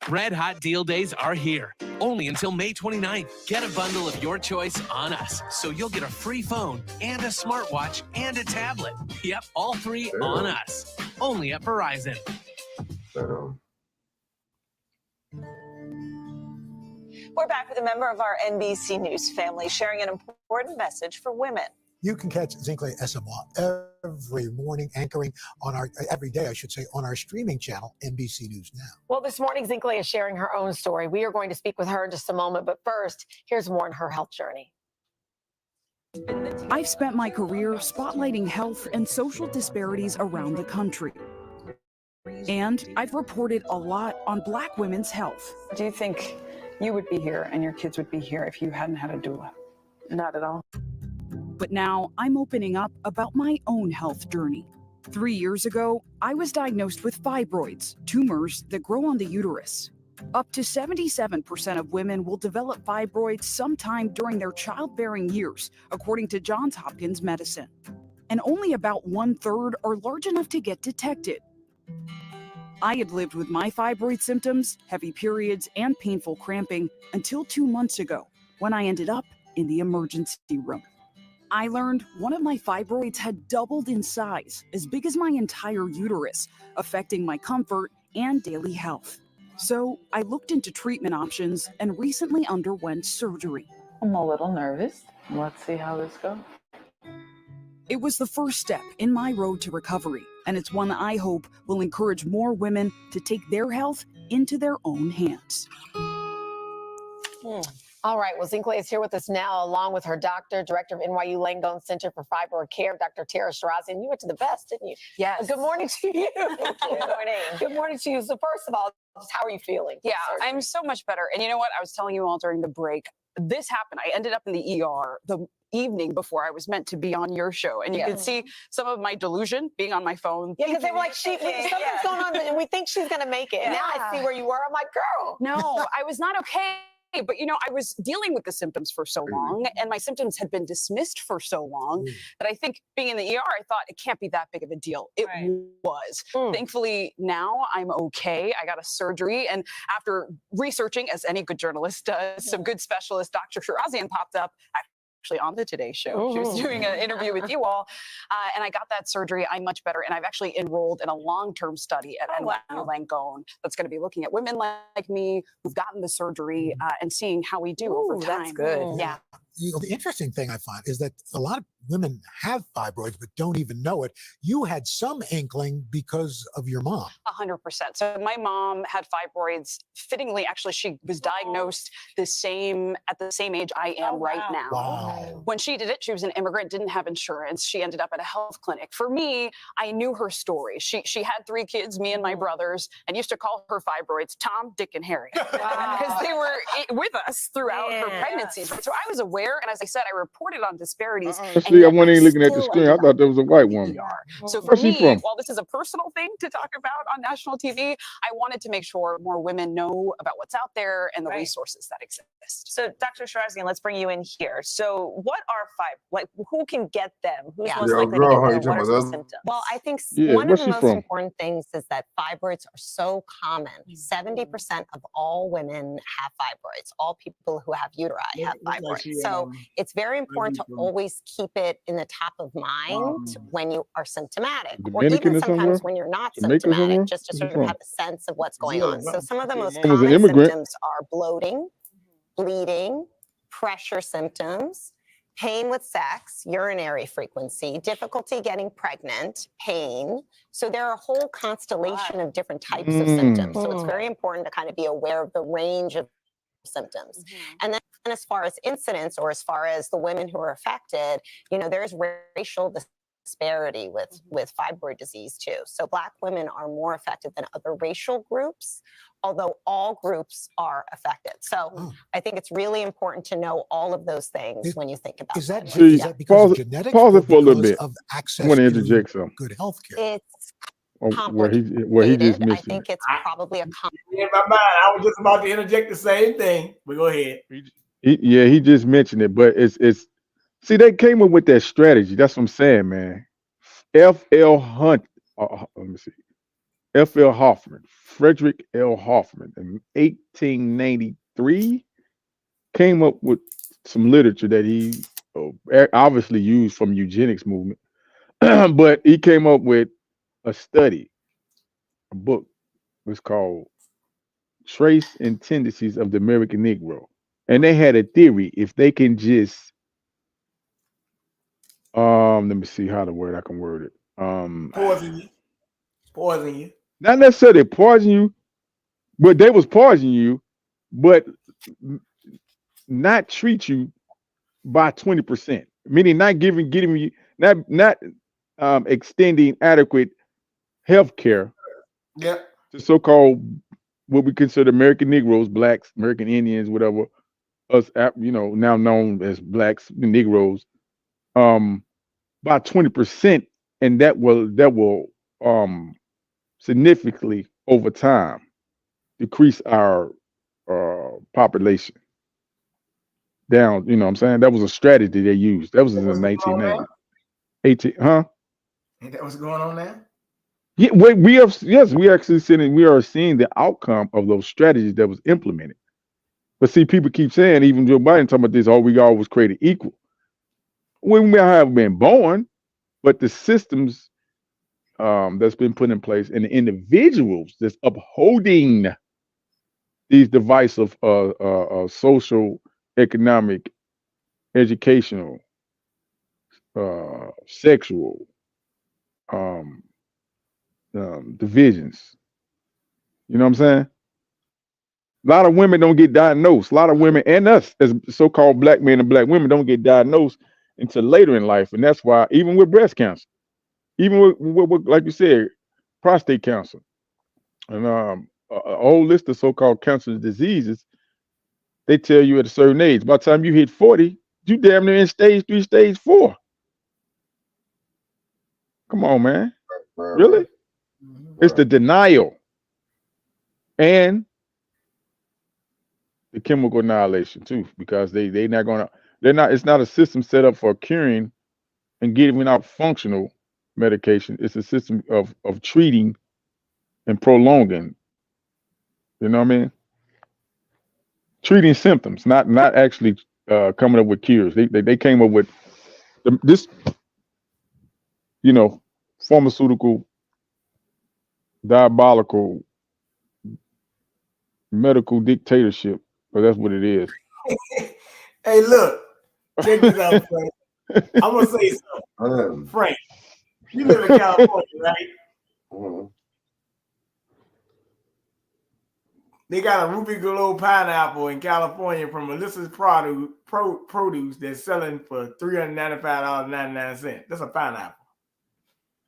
Red Hot Deal Days are here, only until May 29th. Get a bundle of your choice on us, so you'll get a free phone and a smartwatch and a tablet. Yep, all three on us, only at Verizon. We're back with a member of our NBC News family sharing an important message for women. You can catch Zincle Esamoah every morning, anchoring on every day, I should say, on our streaming channel, NBC News Now. Well, this morning, Zincle is sharing her own story. We are going to speak with her in just a moment, but first, here's more on her health journey. I've spent my career spotlighting health and social disparities around the country. And I've reported a lot on Black women's health. Do you think you would be here and your kids would be here if you hadn't had a doula? Not at all. But now I'm opening up about my own health journey. 3 years ago, I was diagnosed with fibroids, tumors that grow on the uterus. Up to 77% of women will develop fibroids sometime during their childbearing years, according to Johns Hopkins Medicine. And only about 1/3 are large enough to get detected. I had lived with my fibroid symptoms, heavy periods, and painful cramping until 2 months ago, when I ended up in the emergency room. I learned one of my fibroids had doubled in size, as big as my entire uterus, affecting my comfort and daily health. So I looked into treatment options and recently underwent surgery. I'm a little nervous. Let's see how this goes. It was the first step in my road to recovery, and it's one that I hope will encourage more women to take their health into their own hands. All right, well, Zincle is here with us now, along with her doctor, director of NYU Langone Center for Fibroid Care, Dr. Tara Shirazian. You went to the best, didn't you? Yes. Good morning to you. Good morning. Good morning to you. So first of all, just how are you feeling? Yeah, I'm so much better. And you know what? I was telling you all during the break, this happened. I ended up in the ER the evening before I was meant to be on your show. And you could see some of my delusion being on my phone. Yeah, because they were like, something's going on, and we think she's going to make it. Yeah. Now I see where you were. I'm like, girl. No, I was not okay. But, you know, I was dealing with the symptoms for so long, and my symptoms had been dismissed for so long that I think being in the ER, I thought it can't be that big of a deal. It was. Thankfully, now I'm okay. I got a surgery, and after researching, as any good journalist does, some good specialist, Dr. Shirazian popped up actually on the Today Show. She was doing an interview with you all, and I got that surgery. I'm much better, and I've actually enrolled in a long-term study at NYU Langone that's going to be looking at women like me who've gotten the surgery and seeing how we do over time. That's good. Yeah. You know, the interesting thing I find is that a lot of women have fibroids but don't even know it. You had some inkling because of your mom. 100%. So my mom had fibroids. Fittingly, actually, she was diagnosed at the same age I am right now. Wow. When she did it, she was an immigrant, didn't have insurance. She ended up at a health clinic. For me, I knew her story. She had 3 kids, me and my brothers, and used to call her fibroids Tom, Dick, and Harry because they were with us throughout her pregnancy. So I was aware, and as I said, I reported on disparities. See, I wasn't even looking at the screen. I thought there was a white woman. So for Where's she me, from? while this is a personal thing to talk about on national TV, I wanted to make sure more women know about what's out there and the resources that exist. So, Dr. Shirazian, let's bring you in here. So, what are like who can get them? Who's most Yo, likely girl, to how get you them? What talking are about the that? symptoms? Well, I think Yeah, one of where's the she most from? important things is that fibroids are so common. 70% of all women have fibroids. All people who have uteri have fibroids. So it's very important to always keep it in the top of mind when you are symptomatic, or Dominican even or somewhere? sometimes when you're not Jamaica symptomatic, somewhere? just to Where's sort she of from? have a sense of what's going on. So some of the most Mom was an common immigrant. symptoms are bloating, bleeding, pressure symptoms, pain with sex, urinary frequency, difficulty getting pregnant, pain. So there are a whole constellation of different types of symptoms. So it's very important to kind of be aware of the range of symptoms. And then as far as incidence, or as far as the women who are affected, you know, there's racial disparity with fibroid disease too. So Black women are more affected than other racial groups, although all groups are affected. So I think it's really important to know all of those things when you think about Is that, it. See, is that because of genetics pause or it for a little because bit. of I access want to to interject something. good health care? It's Where he just I missed it. think it's probably a In my mind, I was just about to interject the same thing, but go ahead. He just mentioned it, but it's See, they came up with that strategy. That's what I'm saying, man. F.L. Hunt. Let me see. F.L. Hoffman, Frederick L. Hoffman, in 1893, came up with some literature that he obviously used from eugenics movement, but he came up with a study, a book. It's called Traits and Tendencies of the American Negro. And they had a theory if they can just let me see how I can word it. Poison you. Not necessarily poison you, but they was poisoning you, but not treat you by 20%, meaning not giving you not extending adequate health care Yep. to so-called what we consider American Negroes, blacks, American Indians, whatever, us, now known as blacks, Negroes, by 20%, and that will significantly over time decrease our population down. You know what I'm saying? That was a strategy they used. That was in the 1990s. 18, huh? Ain't that what's going on now? Yeah, we are, yes, we actually seeing the outcome of those strategies that was implemented. But see, people keep saying, even Joe Biden talking about this, we all was created equal. We may have been born, but the systems that's been put in place and the individuals that's upholding these divisive social, economic, educational, sexual divisions. You know what I'm saying? A lot of women don't get diagnosed. A lot of women and us as so-called black men and black women don't get diagnosed until later in life. And that's why even with breast cancer, even with like you said, prostate cancer, and a whole list of so-called cancerous diseases, they tell you at a certain age. By the time you hit 40, you damn near in stage 3, stage 4. Come on, man. Really? It's the denial and the chemical annihilation too, because they're not, it's not a system set up for curing and giving out functional medication. It's a system of treating and prolonging. You know what I mean? Treating symptoms, not actually coming up with cures. They came up with this, pharmaceutical, diabolical, medical dictatorship. But that's what it is. Hey, look, check this out, Frank. I'm gonna say something. Frank, you live in California, right? They got a Ruby Glow pineapple in California from Melissa's Produce that's selling for $395.99. That's a pineapple.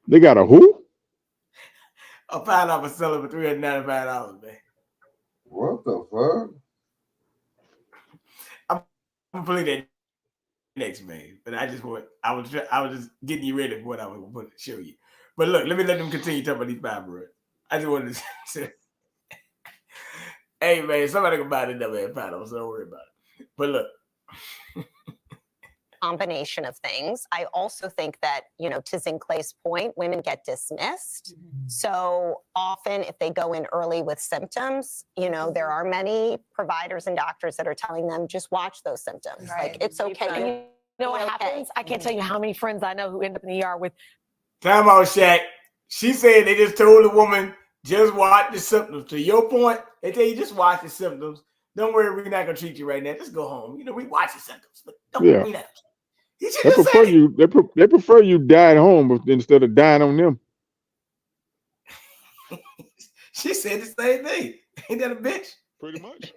They got a who? A pineapple selling for $395, man. What the fuck? I'm gonna play that next, man. But I was just getting you ready for what I was gonna show you. But look, let them continue talking about these fibroids. I just wanted to say, hey man, somebody can buy the double head pineapple, so don't worry about it. But look. Combination of things. I also think that, to Zinclay's point, women get dismissed. So often if they go in early with symptoms, there are many providers and doctors that are telling them, just watch those symptoms. Right. Like, it's okay. You know what happens? I can't tell you how many friends I know who end up in the ER with. Time out, Shaq. She said they just told the woman, just watch the symptoms. To your point, they tell you just watch the symptoms. Don't worry, we're not gonna treat you right now. Just go home. We watch the symptoms, but don't worry. They prefer you die at home instead of dying on them. She said the same thing. Ain't that a bitch? Pretty much.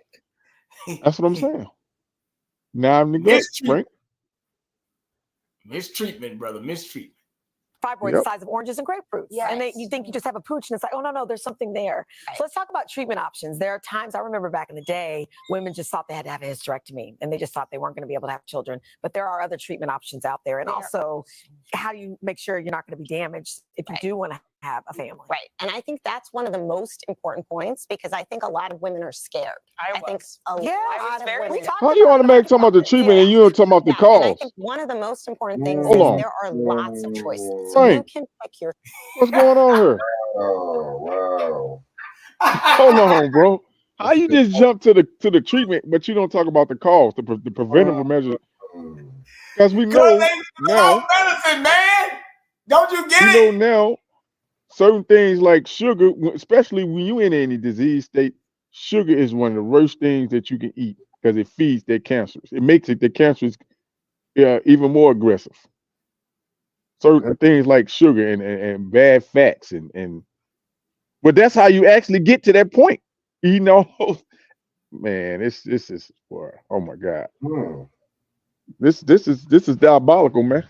That's what I'm saying. Now I'm the Frank. Mistreatment, brother. Mistreatment. Fibroids the size of oranges and grapefruits. Yes. And you think you just have a pooch, and it's like, oh, no, there's something there. Right. So let's talk about treatment options. There are times, I remember back in the day, women just thought they had to have a hysterectomy, and they just thought they weren't going to be able to have children. But there are other treatment options out there. And also, how do you make sure you're not going to be damaged if you do want to have a family. Right. And I think that's one of the most important points because I think a lot of women are scared. I think a lot of women. How you want to make talking about the treatment and you don't talking about the Yeah, and I cause? think one of the most important things Hold is on. there are lots of choices. So Right. you can pick your. What's going on here? Oh, wow. Hold on, bro. How you just jump to the treatment, but you don't talk about the cause, the preventative measures? Because we know now, medicine, man. Don't you get we it? know now certain things like sugar, especially when you in any disease state, sugar is one of the worst things that you can eat because it feeds their cancers. It makes it the cancers even more aggressive. Certain things like sugar and bad fats and but that's how you actually get to that point. You know, man, this is boy, oh my God. This is diabolical, man.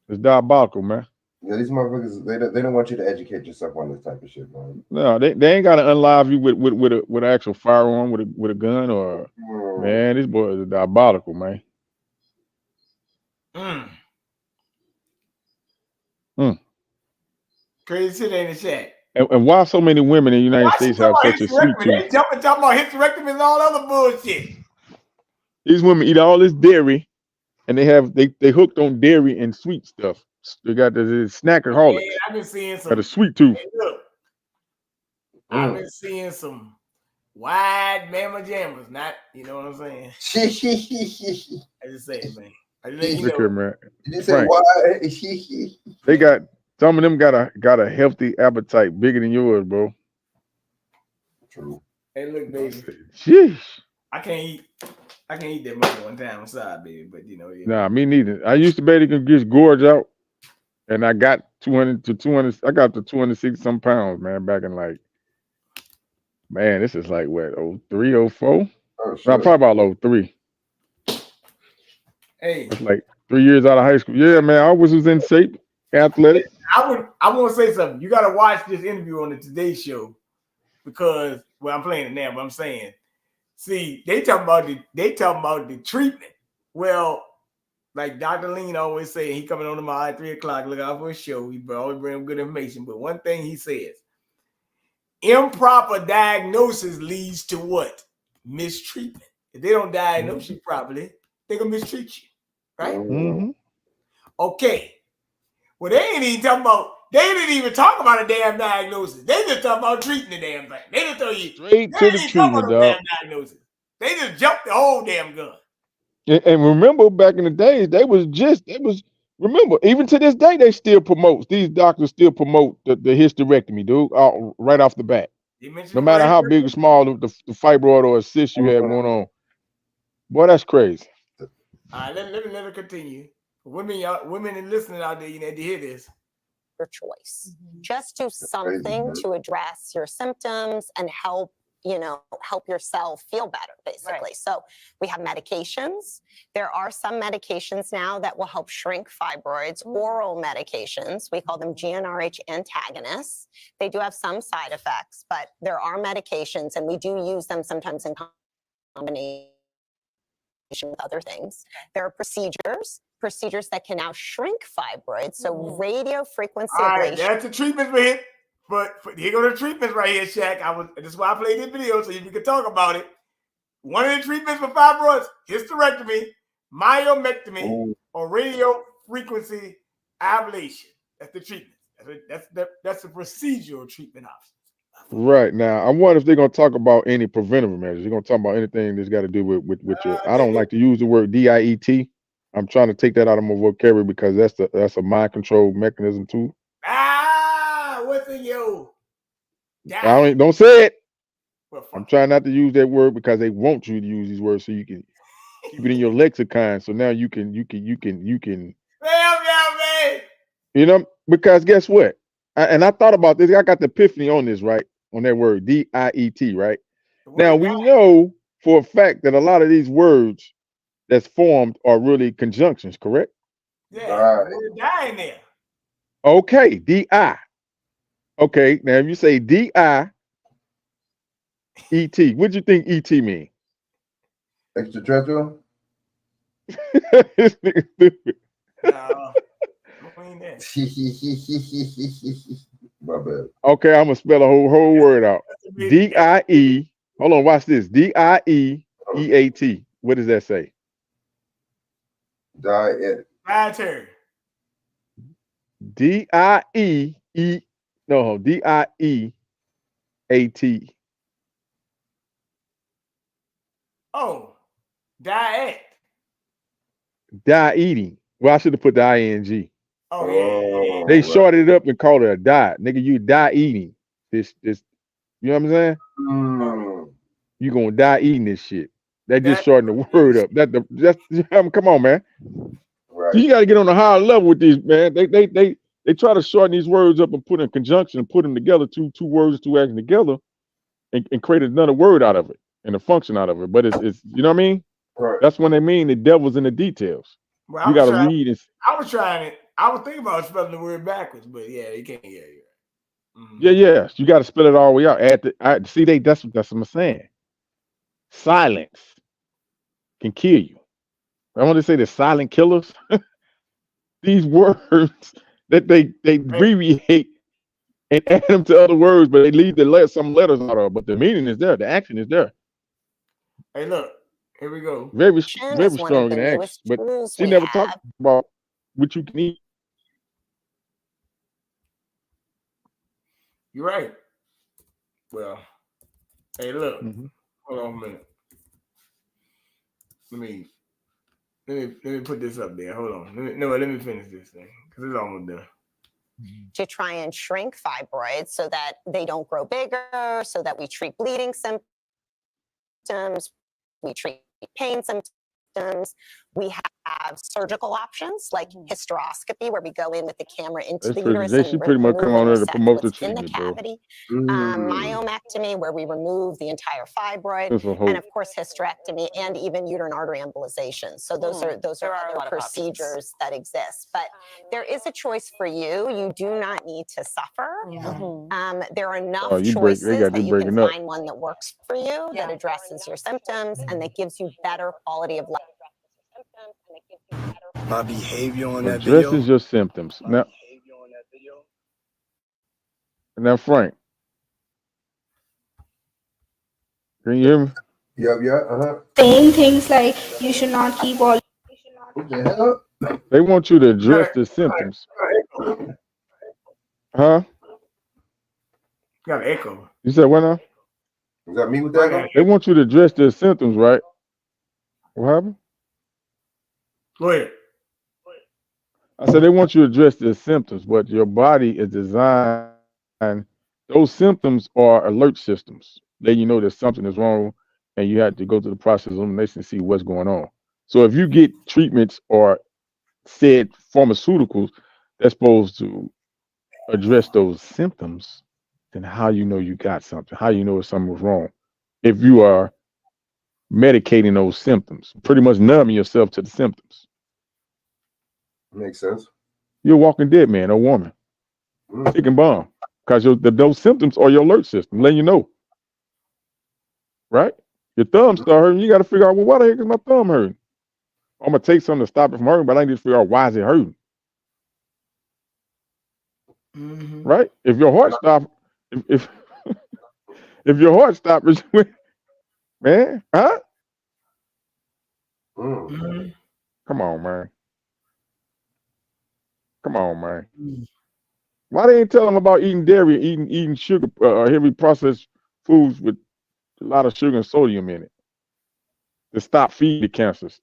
It's diabolical, man. Yeah, these motherfuckers, they don't want you to educate yourself on this type of shit, man. No, they ain't gotta unlive you with an actual firearm, with a gun or man, these boys are diabolical, man. Crazy shit ain't the chat. And why so many women in the United States have such a sweet They tooth? talking about hysterectomy and all other bullshit. These women eat all this dairy, and they hooked on dairy and sweet stuff. They got the snackaholics. Man, I've been seeing some. Got a sweet tooth. Hey, look, I've been seeing some wide mamma jammers. Not, you know what I'm saying? I just say it, man. I just let you Look here, know. man. You just said Frank, why? they got some of them got a healthy appetite bigger than yours, bro. True. Hey, look, baby. Sheesh. I can't eat that much one time. I'm sorry, baby, but you know. Yeah. Nah, me neither. I used to be able to just gorge out, and I got 200 to 200. I got to 260 some pounds, man. Back in like, man, this is like what 03, 04? Oh, Nah, probably about 03. Hey, It's like 3 years out of high school. Yeah, man, I always was in shape, athletic. I want to say something. You got to watch this interview on the Today Show because I'm playing it now, but I'm saying, see, they talking about the treatment. Well, like Dr. Lean always say, he coming on tomorrow at 3:00. Look out for his show. He always bring good information. But one thing he says, improper diagnosis leads to what? Mistreatment. If they don't diagnose you properly, they gonna mistreat you, right? Mm-hmm. Okay. Well, they ain't even talking about. They didn't even talk about a damn diagnosis. They just talk about treating the damn thing. They just throw you Straight to the treatment, dog. diagnosis. They just jumped the whole damn gun. And remember, back in the days, remember, even to this day, they still promote. These doctors still promote the hysterectomy, dude, right off the bat. No matter how big or small the fibroid or a cyst you have going on. Boy, that's crazy. All right, let me continue. Women and listening out there, you need to hear this. Your choice. Just do something to address your symptoms and help yourself feel better, basically. Right. So we have medications. There are some medications now that will help shrink fibroids, oral medications. We call them GnRH antagonists. They do have some side effects, but there are medications, and we do use them sometimes in combination with other things. There are procedures that can now shrink fibroids. So radio frequency All right, ablation. that's the treatments for it. But here go the treatments right here, Chak. This is why I played this video so you can talk about it. One of the treatments for fibroids: hysterectomy, myomectomy, or radio frequency ablation. That's the treatment. That's the procedural treatment option. Right now, I wonder if they're gonna talk about any preventative measures. They're gonna talk about anything that's got to do with your. I don't like to use the word DIET. I'm trying to take that out of my vocabulary because that's a mind control mechanism too. What's in your? Don't say it. I'm trying not to use that word because they want you to use these words so you can keep it in your lexicon. So now you can. You know, because guess what? I thought about this. I got the epiphany on this, right? On that word DIET, right? Now we know for a fact that a lot of these words that's formed are really conjunctions, correct? Yeah, we're dying there. Okay, DI. Okay, now if you say DIET, what do you think ET mean? Extraterrestrial? This nigga stupid. My bad. Okay, I'm gonna spell a whole word out. D-I-E. Hold on, watch this. D-I-E-E-A-T. What does that say? Diet. Dietary. D-I-E-E. No, D-I-E-A-T. Oh, diet. Dieting. Well, I should have put the I-N-G. Oh, yeah. They shorted it up and called it a diet. Nigga, you die eating. This, you know what I'm saying? You gonna die eating this shit. They just shortened the word up. That's come on, man. Right. So you gotta get on a higher level with these, man. They try to shorten these words up and put in conjunction and put them together, two words, two actions together, and create another word out of it and a function out of it. But it's you know what I mean? Right. That's when they mean the devil's in the details. Well, You gotta read and I was trying it. I was thinking about spelling the word backwards, but yeah, you can't. Yeah, yeah. You gotta spell it all the way out. See, that's what I'm saying. Silence can kill you. I want to say the silent killers. These words that they abbreviate and add them to other words, but they leave some letters out of. But the meaning is there. The action is there. Hey, look. Here we go. Very is one of strong the in action. newest But tools she we never have. talked about what you can eat. You're right. Well, hey, look. Hold on a minute. Let me put this up there. Hold on. Let me finish this thing because it's almost done. To try and shrink fibroids so that they don't grow bigger, so that we treat bleeding symptoms, we treat pain symptoms. We have surgical options like hysteroscopy, where we go in with the camera into the uterus She and pretty much come on there to resect promote the what's in the treatment, bro. cavity. Myomectomy, where we remove the entire fibroid, That's a whole- and of course hysterectomy, and even uterine artery embolization. So those are other procedures that exist. But there is a choice for you. You do not need to suffer. There are enough choices that you can find one that works for you, that addresses your symptoms, and that gives you better quality of life. My behavior on that video. Addresses your symptoms. Now, Frank, can you hear me? Saying things like you should not keep all. They want you to address the symptoms. Huh? Got an echo. You said what now? Is that me with that? They want you to address their symptoms, right? What happened? Go ahead. I said they want you to address their symptoms, but your body is designed. Those symptoms are alert systems. Then you know that something is wrong, and you have to go through the process of elimination and see what's going on. So if you get treatments or said pharmaceuticals that's supposed to address those symptoms, then how you know you got something? How you know if something was wrong? If you are medicating those symptoms, pretty much numbing yourself to the symptoms. Makes sense. You're a walking dead man or woman. Ticking bomb. Because those symptoms are your alert system, letting you know. Right? Your thumb start hurting, you got to figure out, well, why the heck is my thumb hurting? I'm going to take something to stop it from hurting, but I need to figure out why is it hurting. Right? If your heart stops, if your heart stops, man, huh? Come on, man. Come on, man. Why they ain't tell them about eating dairy, eating sugar, heavy processed foods with a lot of sugar and sodium in it to stop feeding the cancerous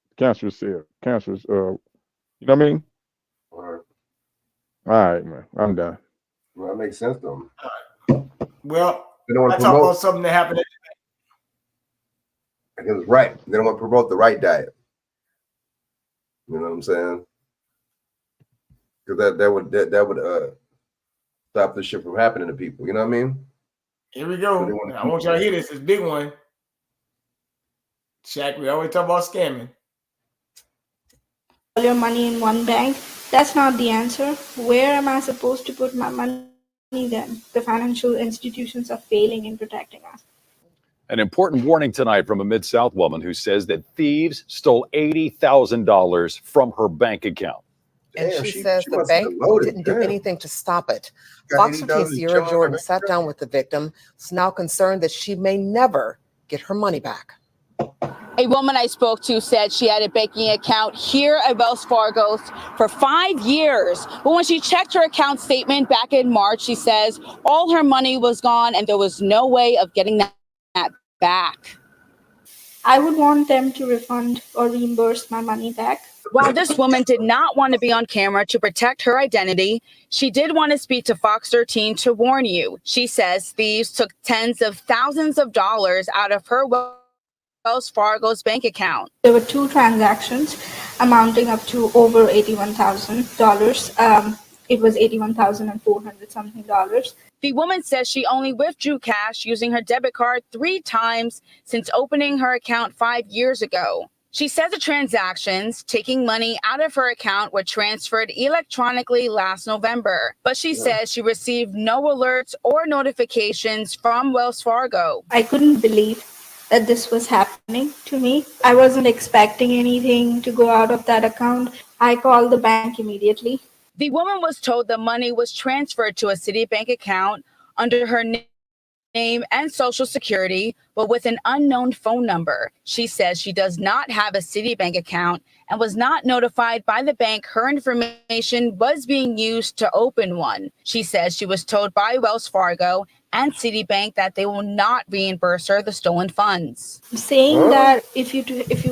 cell, cancerous. You know what I mean? All right, man. I'm done. Well, that makes sense though. Well, They don't want I to talk promote about something that happened. because it's right. They don't want to promote the right diet. You know what I'm saying? Because that would stop this shit from happening to people. You know what I mean? Here we go. I want y'all to hear this. This big one. Chak, we always talk about scamming. All your money in one bank. That's not the answer. Where am I supposed to put my money then? The financial institutions are failing in protecting us. An important warning tonight from a Mid-South woman who says that thieves stole $80,000 from her bank account. and Damn, she says she the must have bank been loaded. didn't do Damn. anything to stop it. Got Fox $80 14 in Sierra charge. Jordan sat down with the victim, is now concerned that she may never get her money back. A woman I spoke to said she had a banking account here at Wells Fargo for 5 years. But when she checked her account statement back in March, she says all her money was gone and there was no way of getting that back. I would want them to refund or reimburse my money back. While this woman did not want to be on camera to protect her identity, she did want to speak to Fox 13 to warn you. She says thieves took tens of thousands of dollars out of her Wells Fargo's bank account. There were 2 transactions amounting up to over $81,000. It was $81,400 something dollars. The woman says she only withdrew cash using her debit card 3 times since opening her account 5 years ago. She says the transactions taking money out of her account were transferred electronically last November, but she says she received no alerts or notifications from Wells Fargo. I couldn't believe that this was happening to me. I wasn't expecting anything to go out of that account. I called the bank immediately. The woman was told the money was transferred to a Citibank account under her name and social security, but with an unknown phone number. She says she does not have a Citibank account and was not notified by the bank her information was being used to open one. She says she was told by Wells Fargo and Citibank that they will not reimburse her the stolen funds. Saying that if you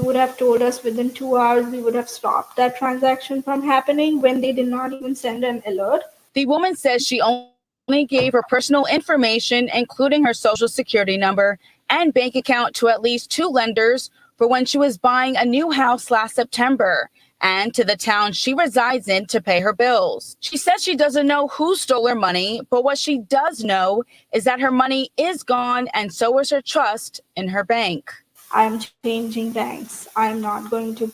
would have told us within 2 hours, we would have stopped that transaction from happening when they did not even send an alert. The woman says she only gave her personal information, including her social security number and bank account, to at least 2 lenders for when she was buying a new house last September, and to the town she resides in to pay her bills. She says she doesn't know who stole her money, but what she does know is that her money is gone, and so is her trust in her bank. I'm changing banks. I'm not going to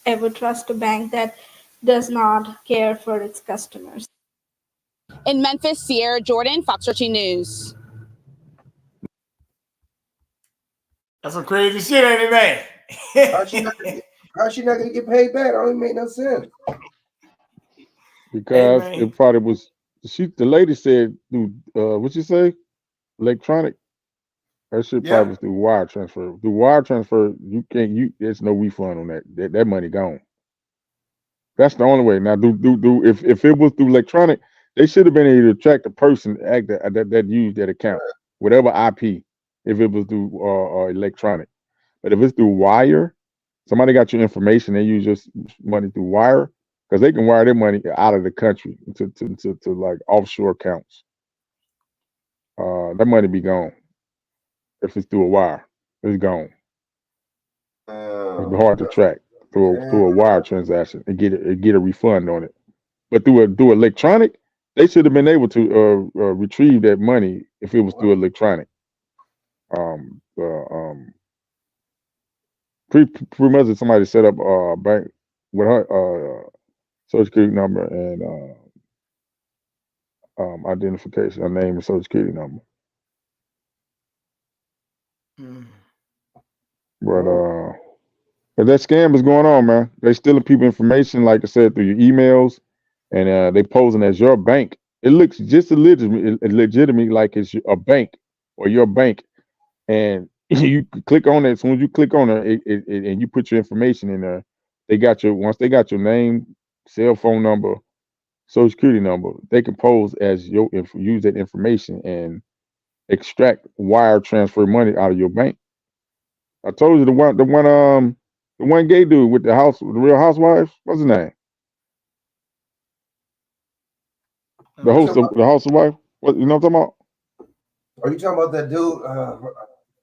ever trust a bank that does not care for its customers. In Memphis, Sierra Jordan, Fox 13 News. That's some crazy shit, ain't it, man? How's she not gonna get paid back? That don't even make no sense. Because Hey, it probably was. The lady said through what you say, electronic. That shit probably was through wire transfer. Through wire transfer, there's no refund on that. That money gone. That's the only way. Now, if it was through electronic, they should have been able to track the person that used that account, whatever IP. If it was through electronic, but if it's through wire, somebody got your information. They use your money through wire because they can wire their money out of the country to like offshore accounts. That money be gone. If it's through a wire, it's gone. It's hard to track through a wire transaction and get a refund on it. But through electronic, they should have been able to retrieve that money if it was through electronic. Pretty much somebody set up a bank with her social security number and identification, her name and social security number. But that scam is going on, man. They stealing people information, like I said, through your emails, and they posing as your bank. It looks just legitimate like it's a bank or your bank, and you click on it. As soon as you click on it, and you put your information in there, once they got your name, cell phone number, social security number, they can pose as use that information and extract wire transfer money out of your bank. I told you the one gay dude with the Real Housewives. What's his name? The host of the Housewife. What you know what I'm talking about? Are you talking about that dude?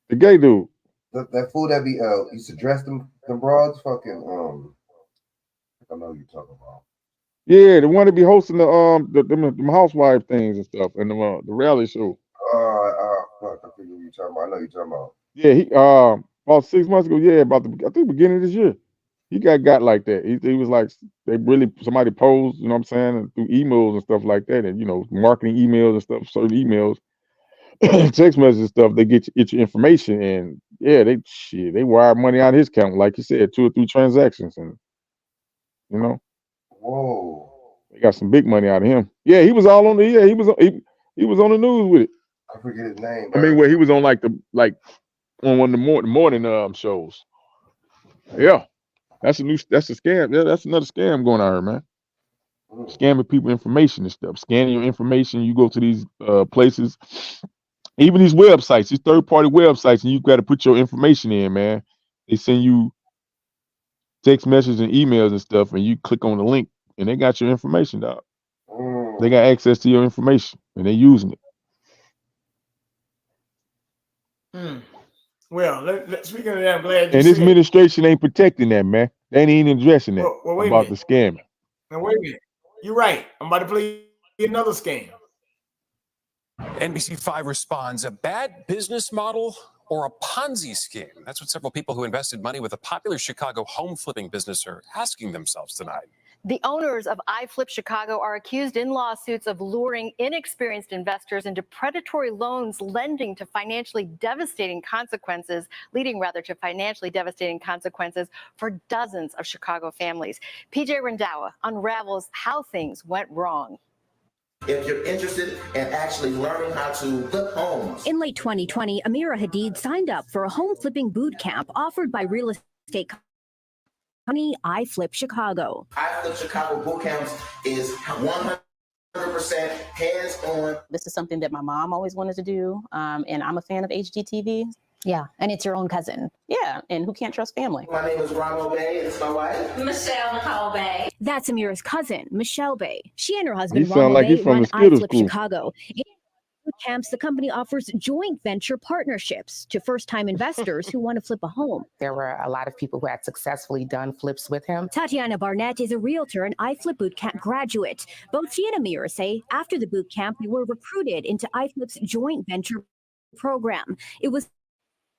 The gay dude. That fool that be used to dress them broads. Fucking I know you're talking about. Yeah, the one that be hosting the housewife things and stuff, and the reality show. Fuck, I figure what you're talking about. I know you're talking about. Yeah, he about 6 months ago. Yeah, I think beginning of this year, he got like that. He was like somebody posed, you know what I'm saying, and through emails and stuff like that, and marketing emails and stuff, certain emails, text messages and stuff. They get your information, and yeah, they wire money out of his account, like you said, 2 or 3 transactions, and Whoa. They got some big money out of him. Yeah, he was all on the. Yeah, he was on the news with it. I forget his name. I mean, where he was on like on one of the morning shows. Yeah, that's a scam. Yeah, that's another scam going on here, man. Scamming people information and stuff. Scanning your information. You go to these places, even these websites, these third-party websites, and you got to put your information in, man. They send you text messages and emails and stuff, and you click on the link, and they got your information, dog. They got access to your information, and they're using it. Well, speaking of that, I'm glad you And said. this administration ain't protecting that, man. They ain't even addressing that Well, wait a about the minute. scamming. Now wait a minute. You're right. I'm about to play another scam. NBC5 responds, a bad business model or a Ponzi scheme? That's what several people who invested money with a popular Chicago home flipping business are asking themselves tonight. The owners of iFlip Chicago are accused in lawsuits of luring inexperienced investors into predatory loans, leading to financially devastating consequences for dozens of Chicago families. PJ Rendawa unravels how things went wrong. If you're interested in actually learning how to flip homes. In late 2020, Amira Hadid signed up for a home flipping boot camp offered by real estate company iFlip Chicago. iFlip Chicago boot camps is 100% hands-on. This is something that my mom always wanted to do, and I'm a fan of HGTV. Yeah, and it's your own cousin. Yeah, and who can't trust family? My name is Ramo Bay, and it's my wife, Michelle Nicole Bay. That's Amira's cousin, Michelle Bay. She and her husband, He sound Ramo like Bay, he's from run the Skittles iFlip school. Chicago. In boot camps, the company offers joint venture partnerships to first-time investors who want to flip a home. There were a lot of people who had successfully done flips with him. Tatiana Barnett is a realtor and iFlip Bootcamp graduate. Both she and Amira say after the boot camp, they were recruited into iFlip's joint venture program. It was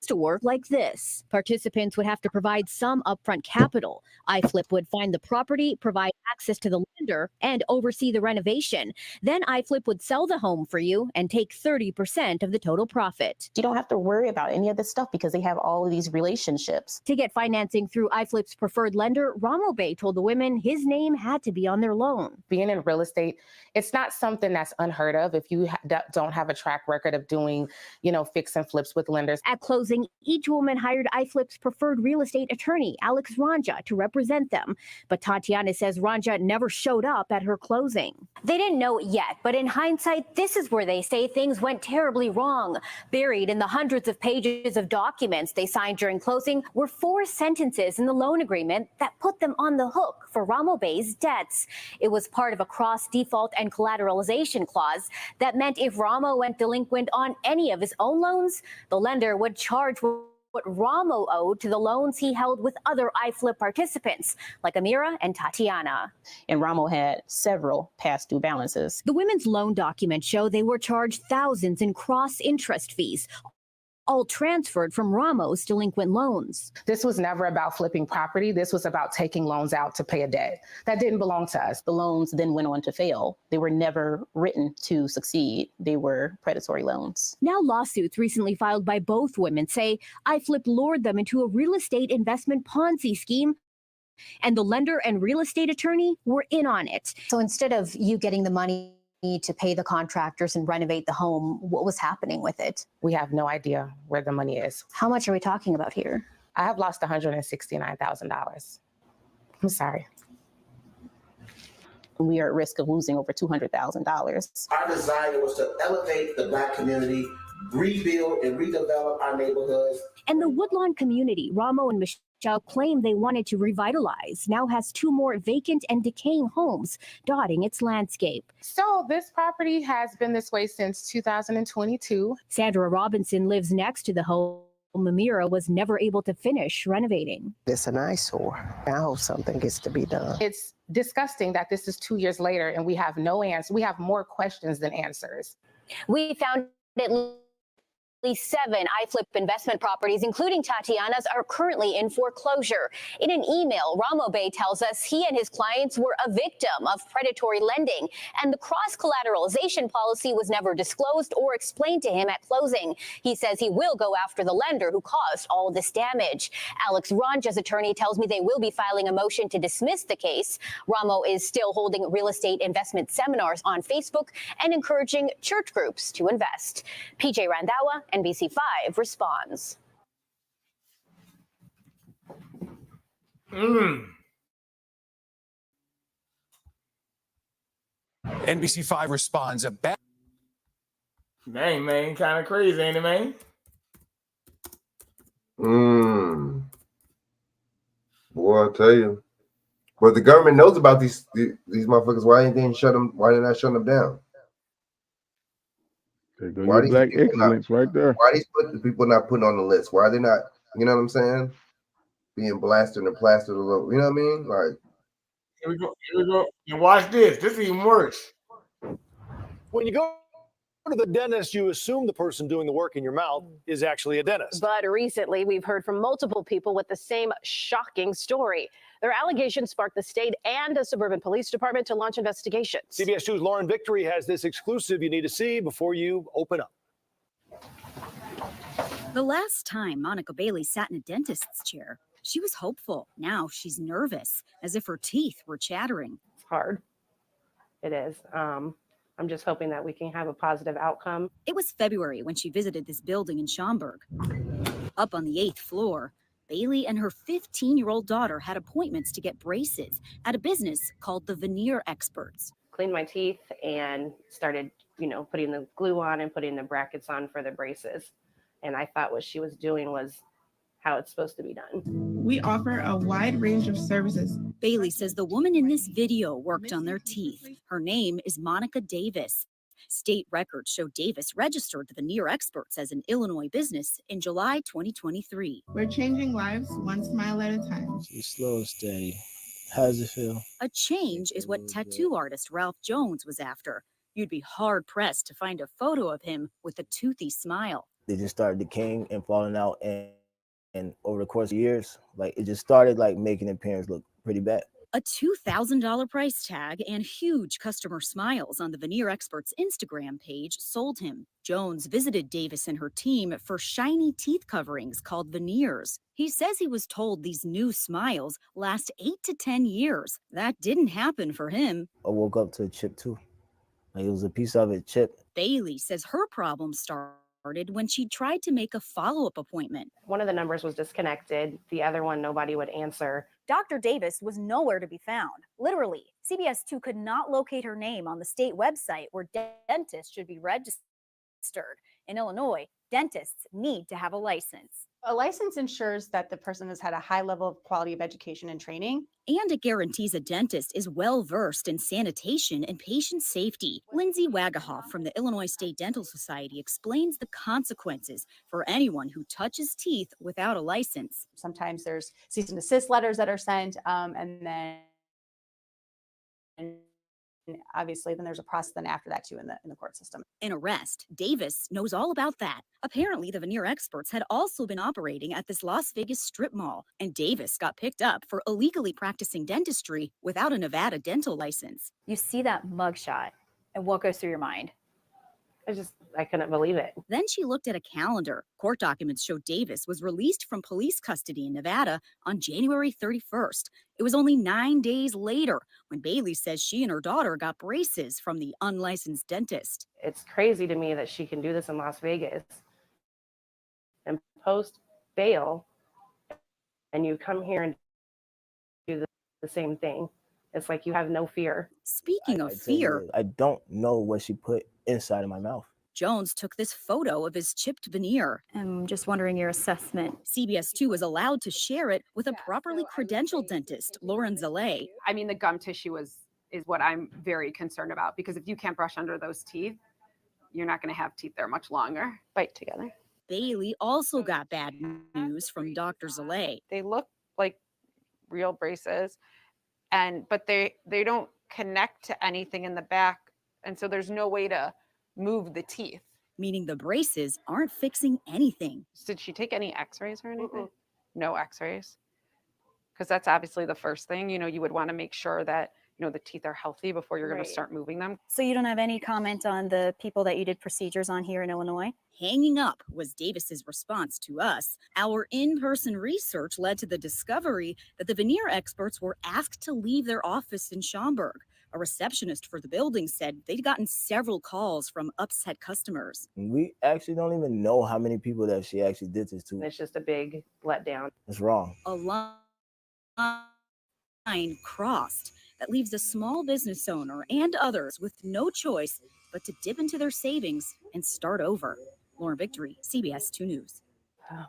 to work like this. Participants would have to provide some upfront capital. iFlip would find the property, provide access to the lender, and oversee the renovation. Then iFlip would sell the home for you and take 30% of the total profit. You don't have to worry about any of this stuff because they have all of these relationships. To get financing through iFlip's preferred lender, Ramo Bay told the women his name had to be on their loan. Being in real estate, it's not something that's unheard of if you don't have a track record of doing, fix and flips with lenders. At closing, each woman hired iFlip's preferred real estate attorney, Alex Ranja, to represent them. But Tatiana says Ranja never showed up at her closing. They didn't know it yet, but in hindsight, this is where they say things went terribly wrong. Buried in the hundreds of pages of documents they signed during closing were 4 sentences in the loan agreement that put them on the hook for Ramo Bay's debts. It was part of a cross-default and collateralization clause that meant if Ramo went delinquent on any of his own loans, the lender would charge what Ramo owed to the loans he held with other iFlip participants, like Amira and Tatiana. And Ramo had several past due balances. The women's loan documents show they were charged thousands in cross-interest fees, all transferred from Ramo's delinquent loans. This was never about flipping property. This was about taking loans out to pay a debt that didn't belong to us. The loans then went on to fail. They were never written to succeed. They were predatory loans. Now lawsuits recently filed by both women say iFlip lured them into a real estate investment Ponzi scheme, and the lender and real estate attorney were in on it. So instead of you getting the money to pay the contractors and renovate the home, what was happening with it? We have no idea where the money is. How much are we talking about here? I have lost $169,000. I'm sorry. We are at risk of losing over $200,000. Our desire was to elevate the Black community, rebuild and redevelop our neighborhoods. And the Woodlawn community, Ramo and Michelle claimed they wanted to revitalize, now has 2 more vacant and decaying homes dotting its landscape. So this property has been this way since 2022. Sandra Robinson lives next to the home Amira was never able to finish renovating. It's an eyesore. I hope something gets to be done. It's disgusting that this is 2 years later and we have no answer. We have more questions than answers. We found it least 7 iFlip investment properties, including Tatiana's, are currently in foreclosure. In an email, Ramo Bey tells us he and his clients were a victim of predatory lending, and the cross-collateralization policy was never disclosed or explained to him at closing. He says he will go after the lender who caused all this damage. Alex Ranja's attorney tells me they will be filing a motion to dismiss the case. Ramo is still holding real estate investment seminars on Facebook and encouraging church groups to invest. PJ Randhawa, NBC5 responds. NBC5 responds. A bad. Dang, man, kind of crazy, ain't it, man? Boy, I tell you. But the government knows about these motherfuckers. Why ain't they shut them? Why they not shutting them down? There go your black excellence right there. Why these people not putting on the list? Why are they not? You know what I'm saying? Being blasted and plastered all over. You know what I mean? Like, here we go. Here we go. And watch this. This is even worse. When you go to the dentist, you assume the person doing the work in your mouth is actually a dentist. But recently, we've heard from multiple people with the same shocking story. Their allegations sparked the state and a suburban police department to launch investigations. CBS 2's Lauren Victory has this exclusive you need to see before you open up. The last time Monica Bailey sat in a dentist's chair, she was hopeful. Now she's nervous, as if her teeth were chattering. It's hard. It is. I'm just hoping that we can have a positive outcome. It was February when she visited this building in Schaumburg. Up on the 8th floor, Bailey and her 15-year-old daughter had appointments to get braces at a business called the Veneer Experts. Cleaned my teeth and started, putting the glue on and putting the brackets on for the braces. And I thought what she was doing was how it's supposed to be done. We offer a wide range of services. Bailey says the woman in this video worked on their teeth. Her name is Monica Davis. State records show Davis registered the Veneer Experts as an Illinois business in July 2023. We're changing lives one smile at a time. It's slow and steady. How does it feel? A change is what tattoo artist Ralph Jones was after. You'd be hard-pressed to find a photo of him with a toothy smile. They just started decaying and falling out, and over the course of years, it just started making the appearance look pretty bad. A $2,000 price tag and huge customer smiles on the Veneer Experts Instagram page sold him. Jones visited Davis and her team for shiny teeth coverings called veneers. He says he was told these new smiles last 8 to 10 years. That didn't happen for him. I woke up to a chip too. It was a piece of it chipped. Bailey says her problem started when she tried to make a follow-up appointment. One of the numbers was disconnected. The other one, nobody would answer. Dr. Davis was nowhere to be found. Literally, CBS 2 could not locate her name on the state website where dentists should be registered. In Illinois, dentists need to have a license. A license ensures that the person has had a high level of quality of education and training. And it guarantees a dentist is well-versed in sanitation and patient safety. Lindsay Wagahoff from the Illinois State Dental Society explains the consequences for anyone who touches teeth without a license. Sometimes there's cease and desist letters that are sent, and then obviously then there's a process then after that too in the court system. An arrest. Davis knows all about that. Apparently, the Veneer Experts had also been operating at this Las Vegas strip mall, and Davis got picked up for illegally practicing dentistry without a Nevada dental license. You see that mugshot, and what goes through your mind? I couldn't believe it. Then she looked at a calendar. Court documents show Davis was released from police custody in Nevada on January 31st. It was only 9 days later when Bailey says she and her daughter got braces from the unlicensed dentist. It's crazy to me that she can do this in Las Vegas and post bail, and you come here and do the same thing. It's like you have no fear. Speaking of fear, I don't know what she put inside of my mouth. Jones took this photo of his chipped veneer. I'm just wondering your assessment. CBS 2 was allowed to share it with a properly credentialed dentist, Lauren Zalay. I mean, the gum tissue is what I'm very concerned about, because if you can't brush under those teeth, you're not going to have teeth there much longer. Bite together. Bailey also got bad news from Dr. Zalay. They look like real braces, but they don't connect to anything in the back, and so there's no way to move the teeth. meaning the braces aren't fixing anything. Did she take any x-rays or anything? No x-rays? Because that's obviously the first thing, you know, you would want to make sure that, you know, the teeth are healthy before you're going to start moving them. So you don't have any comment on the people that you did procedures on here in Illinois? Hanging up was Davis's response to us. Our in-person research led to the discovery that the veneer experts were asked to leave their office in Schaumburg. A receptionist for the building said they'd gotten several calls from upset customers. We actually don't even know how many people that she actually did this to. It's just a big letdown. It's wrong. A line crossed that leaves a small business owner and others with no choice but to dip into their savings and start over. Lauren Victory, CBS 2 News.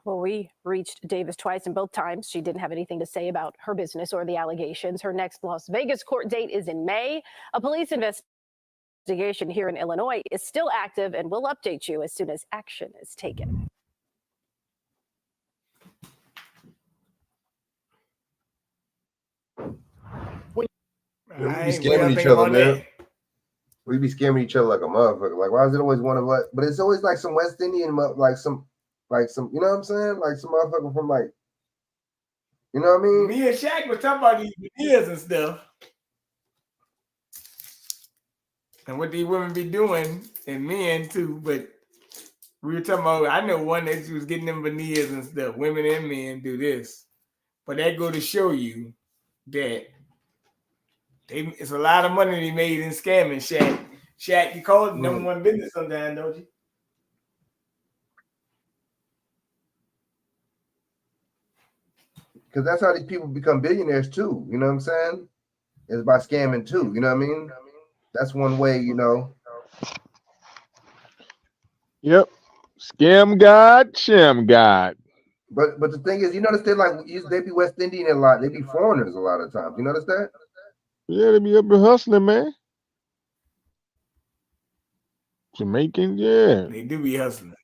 Well, we reached Davis twice, and both times she didn't have anything to say about her business or the allegations. Her next Las Vegas court date is in May. A police investigation here in Illinois is still active, and we'll update you as soon as action is taken. We be scamming each other, man. We be scamming each other like a motherfucker. Like, why is it always one of us? But it's always like some West Indian, like some, you know what I'm saying? Like some motherfucker from like, you know what I mean? Me and Chak was talking about these veneers and stuff. And what these women be doing, and men too, but we were talking about, I know one that was getting them veneers and stuff. Women and men do this. But that go to show you that it's a lot of money they made in scamming, Chak. Chak, you call it number one business sometimes, don't you? Because that's how these people become billionaires too. You know what I'm saying? It's by scamming too. You know what I mean? That's one way, you know. Yep. Scam God, sham God. But the thing is, you notice they be West Indian a lot. They be foreigners a lot of times. You notice that? Yeah, they be up here hustling, man. Jamaican, yeah. They do be hustling.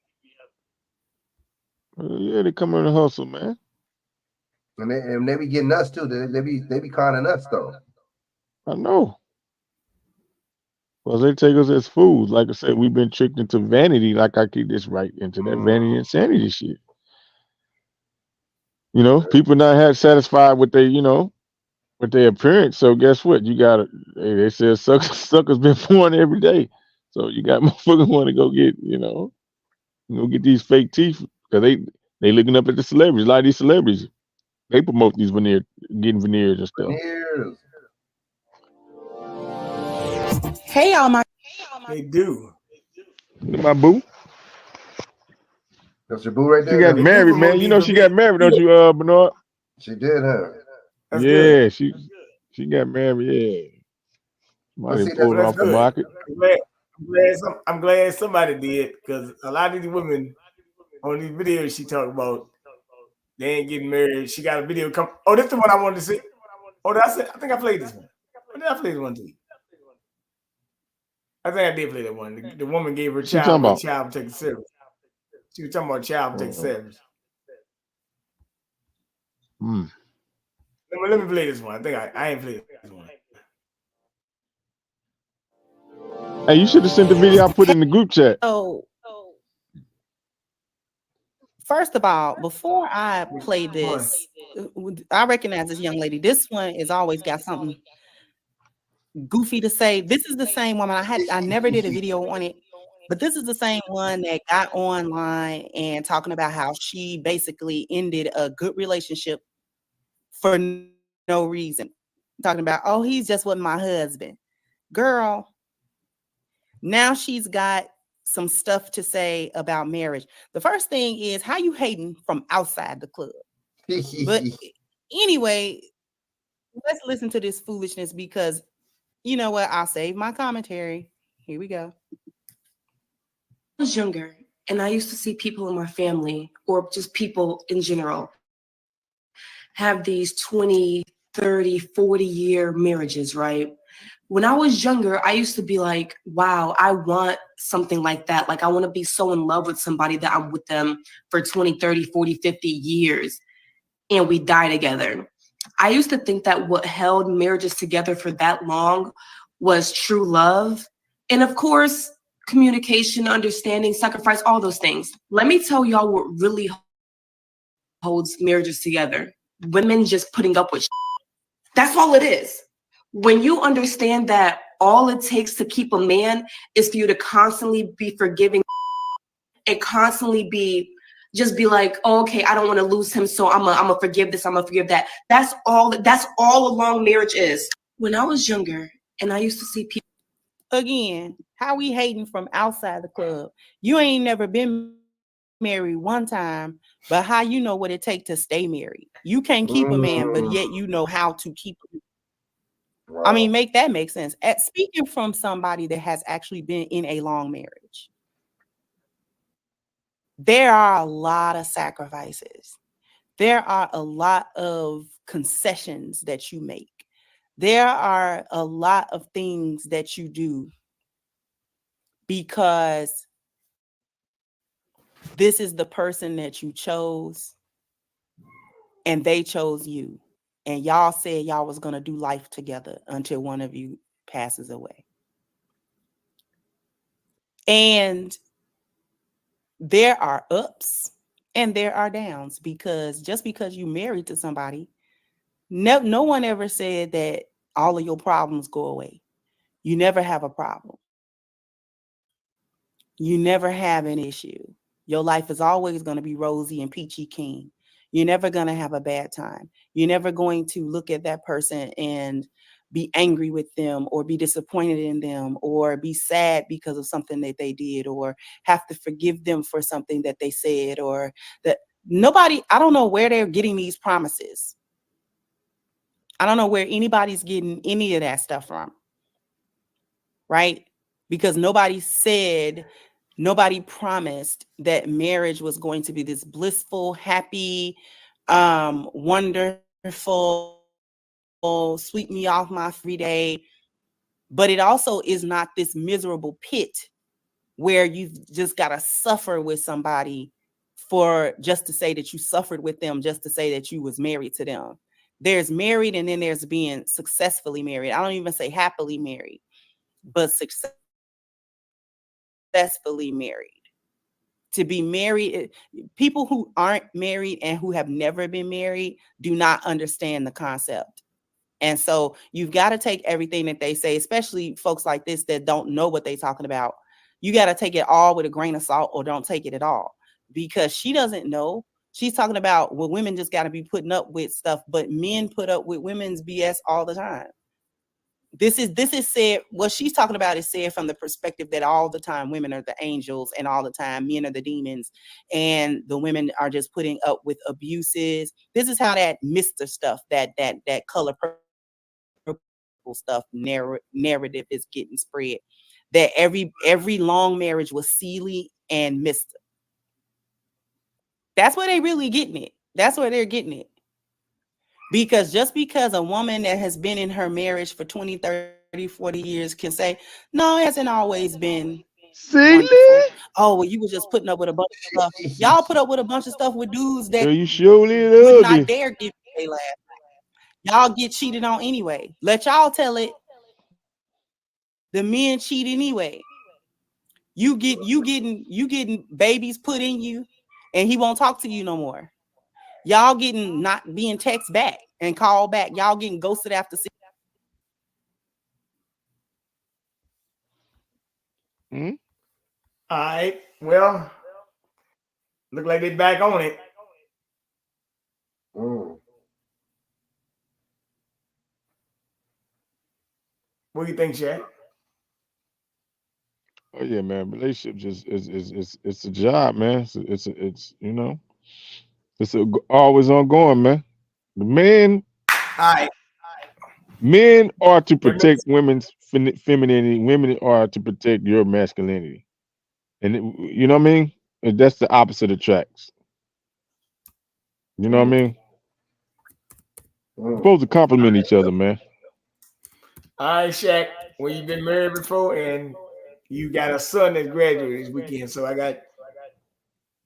Yeah, they come in and hustle, man. And they be getting us too. They be conning us though. I know. Well, they take us as fools. Like I said, we've been tricked into vanity. Like I keep this right into that vanity insanity shit. You know, people not satisfied with their, you know, with their appearance. So guess what? You gotta. They said suckers been born every day. So you got motherfuckers want to go get, get these fake teeth because they looking up at the celebrities. A lot of these celebrities, they promote these getting veneers and stuff. Veneers. Hey, y'all, They do. My boo. That's your boo right there. She got married, man. You know she got married, don't you, Bernard? She did, huh? That's yeah, good. she got married. Yeah. Somebody pulled it off the market. I'm glad somebody did, because a lot of these women on these videos she talked about, they ain't getting married. She got a video come. Oh, that's the one I wanted to see. Oh, I think I played this one. Or did I play this one too? I think I did play that one. The woman gave her child protective service. She was talking about child protective service. Let me play this one. I think I ain't played this one. Hey, you should have sent the video I put in the group chat. So, first of all, before I play this, I recognize this young lady. This one has always got something goofy to say. This is the same woman. I never did a video on it, but this is the same one that got online and talking about how she basically ended a good relationship for no reason. Talking about, oh, he's just with my husband. Girl, now she's got some stuff to say about marriage. The first thing is, how you hating from outside the club? But anyway, let's listen to this foolishness, because you know what? I'll save my commentary. Here we go. I was younger and I used to see people in my family, or just people in general, have these 20, 30, 40-year marriages, right? When I was younger, I used to be like, wow, I want something like that. Like, I want to be so in love with somebody that I'm with them for 20, 30, 40, 50 years, and we die together. I used to think that what held marriages together for that long was true love. And of course, communication, understanding, sacrifice, all those things. Let me tell y'all what really holds marriages together. Women just putting up with shit. That's all it is. When you understand that all it takes to keep a man is for you to constantly be forgiving and constantly be like, oh, okay, I don't want to lose him, so I'm gonna forgive this, I'm gonna forgive that. That's all a long marriage is. When I was younger and I used to see people. Again, how we hating from outside the club? You ain't never been married one time, but how you know what it takes to stay married? You can't keep a man, but yet you know how to keep him. Wow. I mean, make that make sense. Speaking from somebody that has actually been in a long marriage, there are a lot of sacrifices. There are a lot of concessions that you make. There are a lot of things that you do because this is the person that you chose and they chose you. And y'all said y'all was going to do life together until one of you passes away. And there are ups and there are downs, because just because you married to somebody, no one ever said that all of your problems go away. You never have a problem. You never have an issue. Your life is always going to be rosy and peachy keen. You're never going to have a bad time. You're never going to look at that person and be angry with them or be disappointed in them or be sad because of something that they did or have to forgive them for something that they said or that nobody, I don't know where they're getting these promises. I don't know where anybody's getting any of that stuff from. Right? Because nobody promised that marriage was going to be this blissful, happy, wonderful, sweep me off my free day. But it also is not this miserable pit where you've just got to suffer with somebody for just to say that you suffered with them, just to say that you was married to them. There's married and then there's being successfully married. I don't even say happily married, but successfully married. To be married, people who aren't married and who have never been married do not understand the concept. And so you've got to take everything that they say, especially folks like this that don't know what they're talking about. You got to take it all with a grain of salt or don't take it at all, because she doesn't know. She's talking about, well, women just got to be putting up with stuff, but men put up with women's BS all the time. This is said, what she's talking about is said from the perspective that all the time women are the angels and all the time men are the demons and the women are just putting up with abuses. This is how that Mr. stuff, that color purple stuff narrative is getting spread. That every long marriage was Sealy and Mr. That's where they really getting it. That's where they're getting it. Because just because a woman that has been in her marriage for 20, 30, 40 years can say, no, it hasn't always been wonderful. Oh, well, you were just putting up with a bunch of stuff. Y'all put up with a bunch of stuff with dudes that you surely would love not you. dare give you a laugh. Y'all get cheated on anyway. Let y'all tell it. The men cheat anyway. You getting babies put in you, and he won't talk to you no more. Y'all getting not being text back and called back. Y'all getting ghosted after 6. All right. Well, look like they back on it. What do you think, Chad? Oh yeah, man. Relationship just it's a job, man. It's you know, it's always ongoing, man. The men are to protect women's femininity. Women are to protect your masculinity, and you know what I mean. And that's the opposite attracts. You know what I mean? Supposed to complement each other, man. All right, Shaq. Well, you've been married before, and you got a son that graduated this weekend. So I got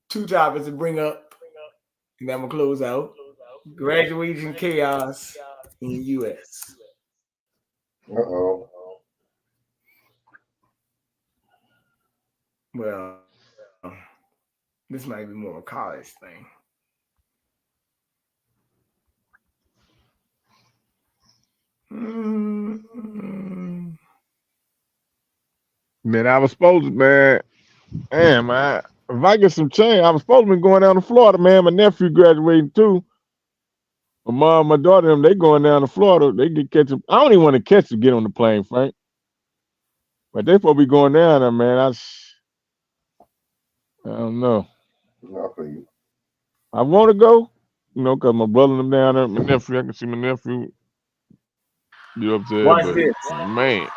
2 topics to bring up, and I'm gonna close out. Graduation chaos in the U.S. Uh-oh. Well, this might be more of a college thing. Man, I was supposed to, man. Damn, man. If I get some change, I was supposed to be going down to Florida, man. My nephew graduating too. My mom, my daughter, them, they going down to Florida. They get catch. I don't even want to catch to get on the plane, Frank. But they supposed to be going down there, man. I don't know. I want to go, you know, cause my brother and them down there. My nephew, I can see my nephew. Be up there, Watch but this. man.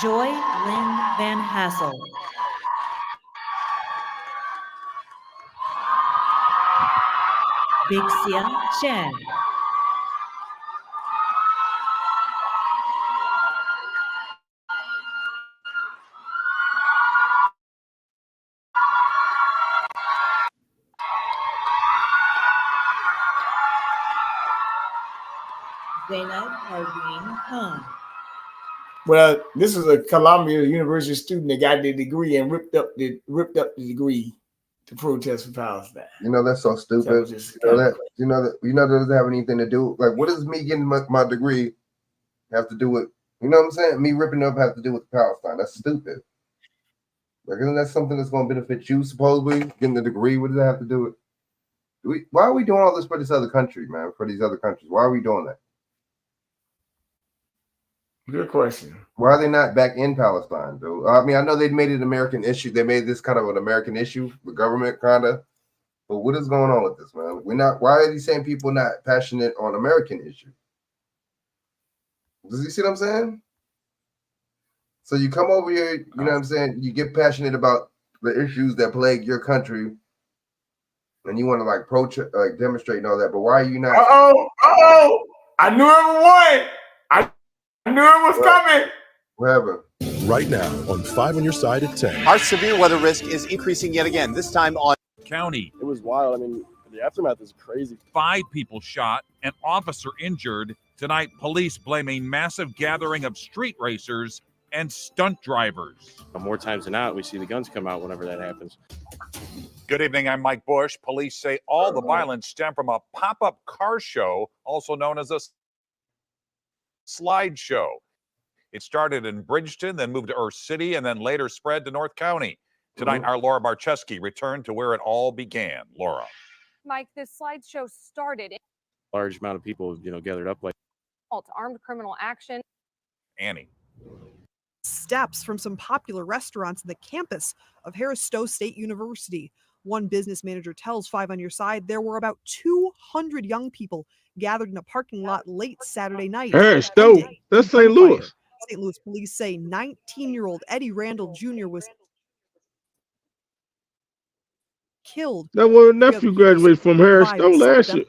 Joy Lynn Van Hassel. Bixia Chen. Zainab Parveen Khan. Well, this is a Columbia University student that got their degree and ripped up the degree to protest for Palestine. You know that's so stupid. So just you know that doesn't have anything to do. Like, what does me getting my degree have to do with? You know what I'm saying? Me ripping up have to do with Palestine. That's stupid. Like, isn't that something that's going to benefit you? Supposedly, getting the degree. What does that have to do with? Why are we doing all this for this other country, man? For these other countries, why are we doing that? Good question. Why are they not back in Palestine, though? I mean, I know they made it an American issue. They made this kind of an American issue, the government kind of. But what is going on with this, man? We're not. Why are these same people not passionate on American issues? Does you see what I'm saying? So you come over here, you know what I'm saying? You get passionate about the issues that plague your country, and you want to like demonstrate and all that. But why are you not? I knew it won. I knew it was coming. Whatever. Right now on 5 on your side at 10. Our severe weather risk is increasing yet again, this time on County. It was wild. I mean, the aftermath is crazy. 5 people shot, an officer injured. Tonight, police blame a massive gathering of street racers and stunt drivers. More times than not, we see the guns come out whenever that happens. Good evening, I'm Mike Bush. Police say all the violence stemmed from a pop-up car show, also known as a slideshow. It started in Bridgeton, then moved to Earth City, and then later spread to North County. Tonight, our Laura Barczewski returned to where it all began. Laura. Mike, this slideshow started Large amount of people, gathered up like to armed criminal action. Annie. Steps from some popular restaurants in the campus of Harris-Stowe State University. One business manager tells 5 on your side there were about 200 young people gathered in a parking lot late Saturday night. Harris-Stowe, that's St. Louis. St. Louis police say 19-year-old Eddie Randall Jr. was killed. That was nephew graduated from Harris-Stowe last year.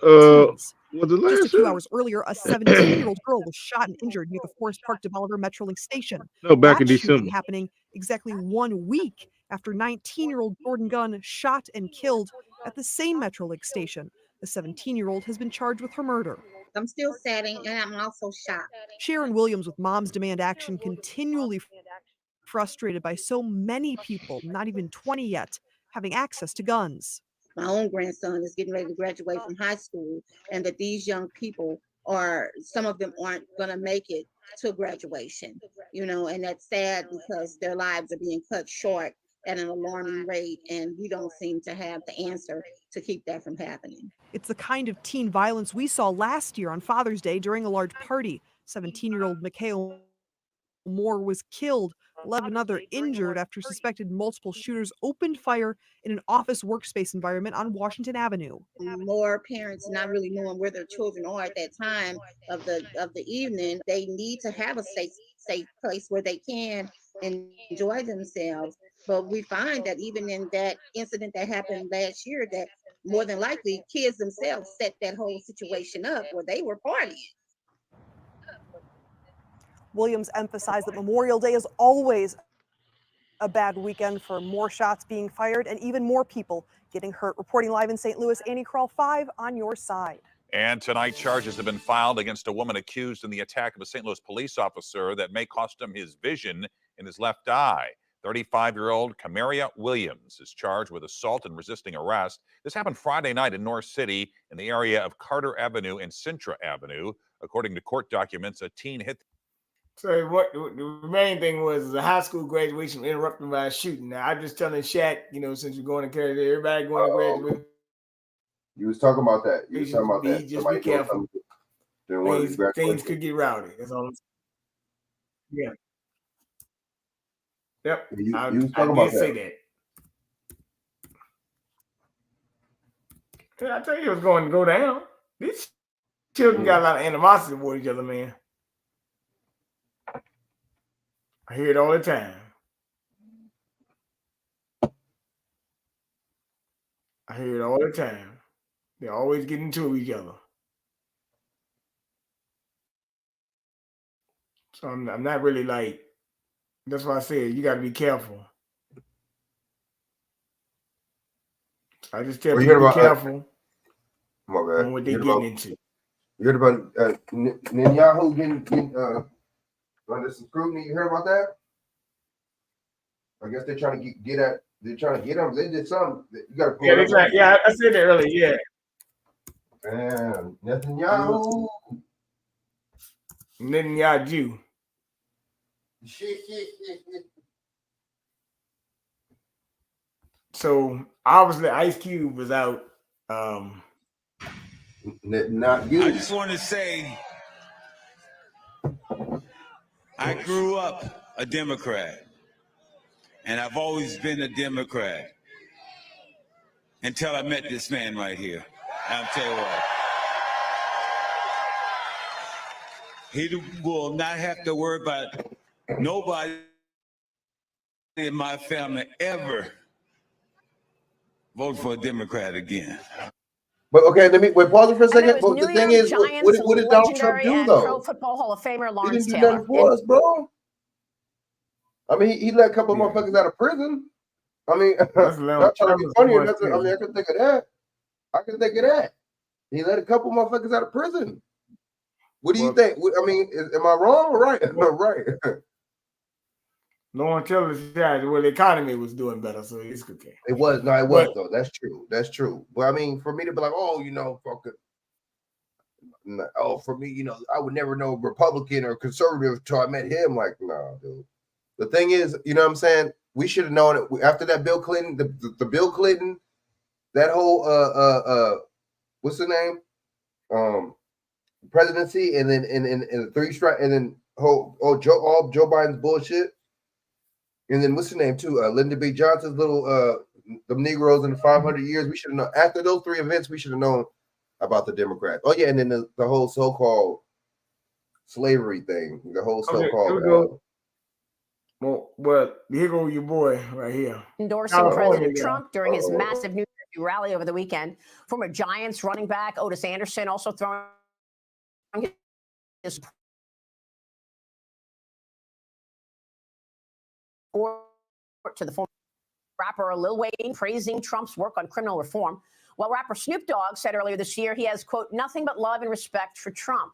Was it last year? Just a few hours earlier, a 17-year-old girl was shot and injured near the Forest Park to Bolivar Metrolink station. No, back in That shooting December. happening exactly 1 week after 19-year-old Jordan Gunn shot and killed at the same Metrolink station. The 17-year-old has been charged with her murder. I'm still saddened and I'm also shocked. Sharon Williams with Moms Demand Action continually frustrated by so many people, not even 20 yet, having access to guns. My own grandson is getting ready to graduate from high school, and that these young people some of them aren't going to make it to graduation, and that's sad because their lives are being cut short at an alarming rate, and we don't seem to have the answer to keep that from happening. It's the kind of teen violence we saw last year on Father's Day during a large party. 17-year-old Mikhail Moore was killed, 11 other injured after suspected multiple shooters opened fire in an office workspace environment on Washington Avenue. More parents not really knowing where their children are at that time of the evening. They need to have a safe place where they can enjoy themselves. But we find that even in that incident that happened last year, that more than likely kids themselves set that whole situation up where they were partying. Williams emphasized that Memorial Day is always a bad weekend for more shots being fired and even more people getting hurt. Reporting live in St. Louis, Annie Kroll, 5 on your side. And tonight, charges have been filed against a woman accused in the attack of a St. Louis police officer that may cost him his vision in his left eye. 35-year-old Camaria Williams is charged with assault and resisting arrest. This happened Friday night in North City in the area of Carter Avenue and Sintra Avenue. According to court documents, a teen hit. So what the main thing was the high school graduation interrupted by a shooting. Now I'm just telling Shaq, since you're going to carry everybody going to graduate. You was talking about that. You was talking about that. Just be careful. Things could get rowdy. That's all I'm saying. Yeah. Yep. I did say that. I tell you, it was going to go down. These children got a lot of animosity toward each other, man. I hear it all the time. They always get into each other. So I'm not really like. That's why I said you got to be careful. I just tell people to be careful on what they're getting into. You heard about Netanyahu getting under some scrutiny? You heard about that? I guess they're trying to get at. They're trying to get him. They did something. You got to pull it up. Yeah, I said that earlier. Yeah. Man, Netanyahu. Netanyahu. So obviously Ice Cube was out. Not you. I just want to say I grew up a Democrat, and I've always been a Democrat until I met this man right here. I'll tell you what. He will not have to worry about nobody in my family ever vote for a Democrat again. But okay, let me pause it for a second. But the thing is, what did Donald Trump do though? Pro Football Hall of Famer Lawrence He didn't do Taylor. nothing for us, bro. I mean, he let a couple of motherfuckers out of prison. I mean, not trying to be funny or nothing. I mean, I can think of that. He let a couple of motherfuckers out of prison. What do you think? I mean, am I wrong or right? Right. No one tells us that. Well, the economy was doing better, so it's okay. It was though. That's true. But I mean, for me to be like, fuck it. Oh, for me, I would never know Republican or conservative until I met him. Like, no, dude. The thing is, you know what I'm saying? We should have known it after that Bill Clinton, the Bill Clinton, that whole what's the name? Presidency, and then and 3 strike, and then Joe Biden's bullshit. And then what's the name too? Lyndon B. Johnson's little the Negroes in the 500 years. We should have known after those 3 events. We should have known about the Democrats. Oh yeah, and then the whole so-called slavery thing. The whole so-called. Well, here go your boy right here. Endorsing President Trump during his massive New Jersey rally over the weekend. Former Giants running back Otis Anderson also throwing his to the former rapper Lil Wayne praising Trump's work on criminal reform, while rapper Snoop Dogg said earlier this year he has, quote, nothing but love and respect for Trump.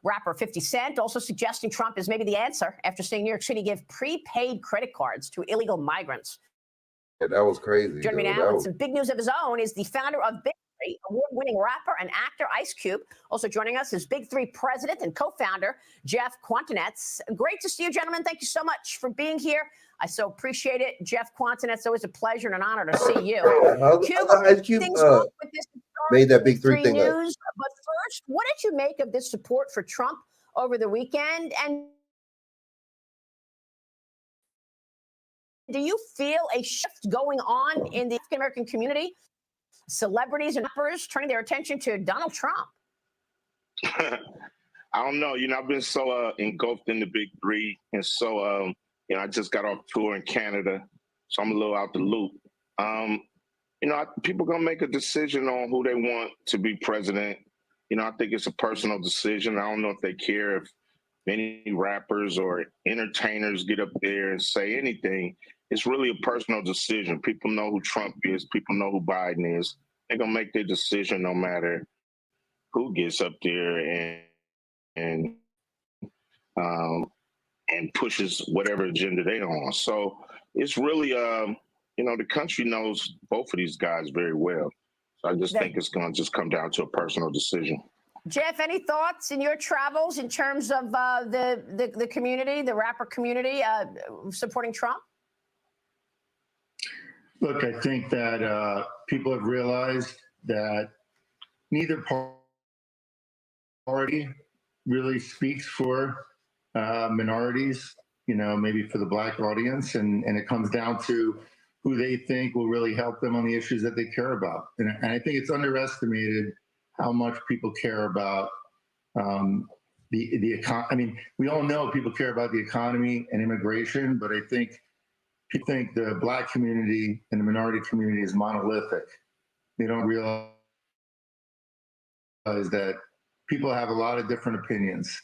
Rapper 50 Cent also suggesting Trump is maybe the answer after seeing New York City give prepaid credit cards to illegal migrants. Yeah, that was crazy. Joining me now with some big news of his own is the founder of Big Three, award-winning rapper and actor Ice Cube. Also joining us is Big Three president and co-founder Jeff Quantinetz. Great to see you, gentlemen. Thank you so much for being here. I so appreciate it. Jeff Quantinetz, always a pleasure and an honor to see you. Cube made that Big Three thing up. But first, what did you make of this support for Trump over the weekend? And do you feel a shift going on in the African American community? Celebrities and rappers turning their attention to Donald Trump. I don't know. I've been so engulfed in the Big Three, and so I just got off tour in Canada, so I'm a little out the loop. People gonna make a decision on who they want to be president. I think it's a personal decision. I don't know if they care if any rappers or entertainers get up there and say anything. It's really a personal decision. People know who Trump is. People know who Biden is. They're gonna make their decision no matter who gets up there and and pushes whatever agenda they on. So it's really, the country knows both of these guys very well. So I just think it's going to just come down to a personal decision. Jeff, any thoughts in your travels in terms of the community, the rapper community, supporting Trump? Look, I think that people have realized that neither party really speaks for minorities, maybe for the Black audience. And it comes down to who they think will really help them on the issues that they care about. And I think it's underestimated how much people care about the economy. I mean, we all know people care about the economy and immigration, but I think people think the Black community and the minority community is monolithic. They don't realize that people have a lot of different opinions.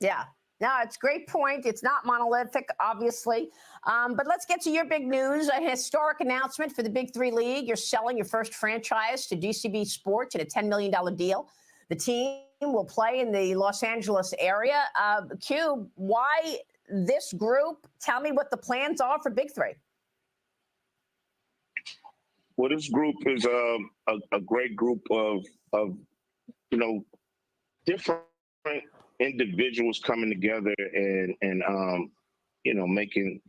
Yeah. No, it's a great point. It's not monolithic, obviously. But let's get to your big news. A historic announcement for the Big Three League. You're selling your first franchise to DCB Sports in a $10 million deal. The team will play in the Los Angeles area. Q, why this group? Tell me what the plans are for Big Three. Well, this group is a great group of different individuals coming together and making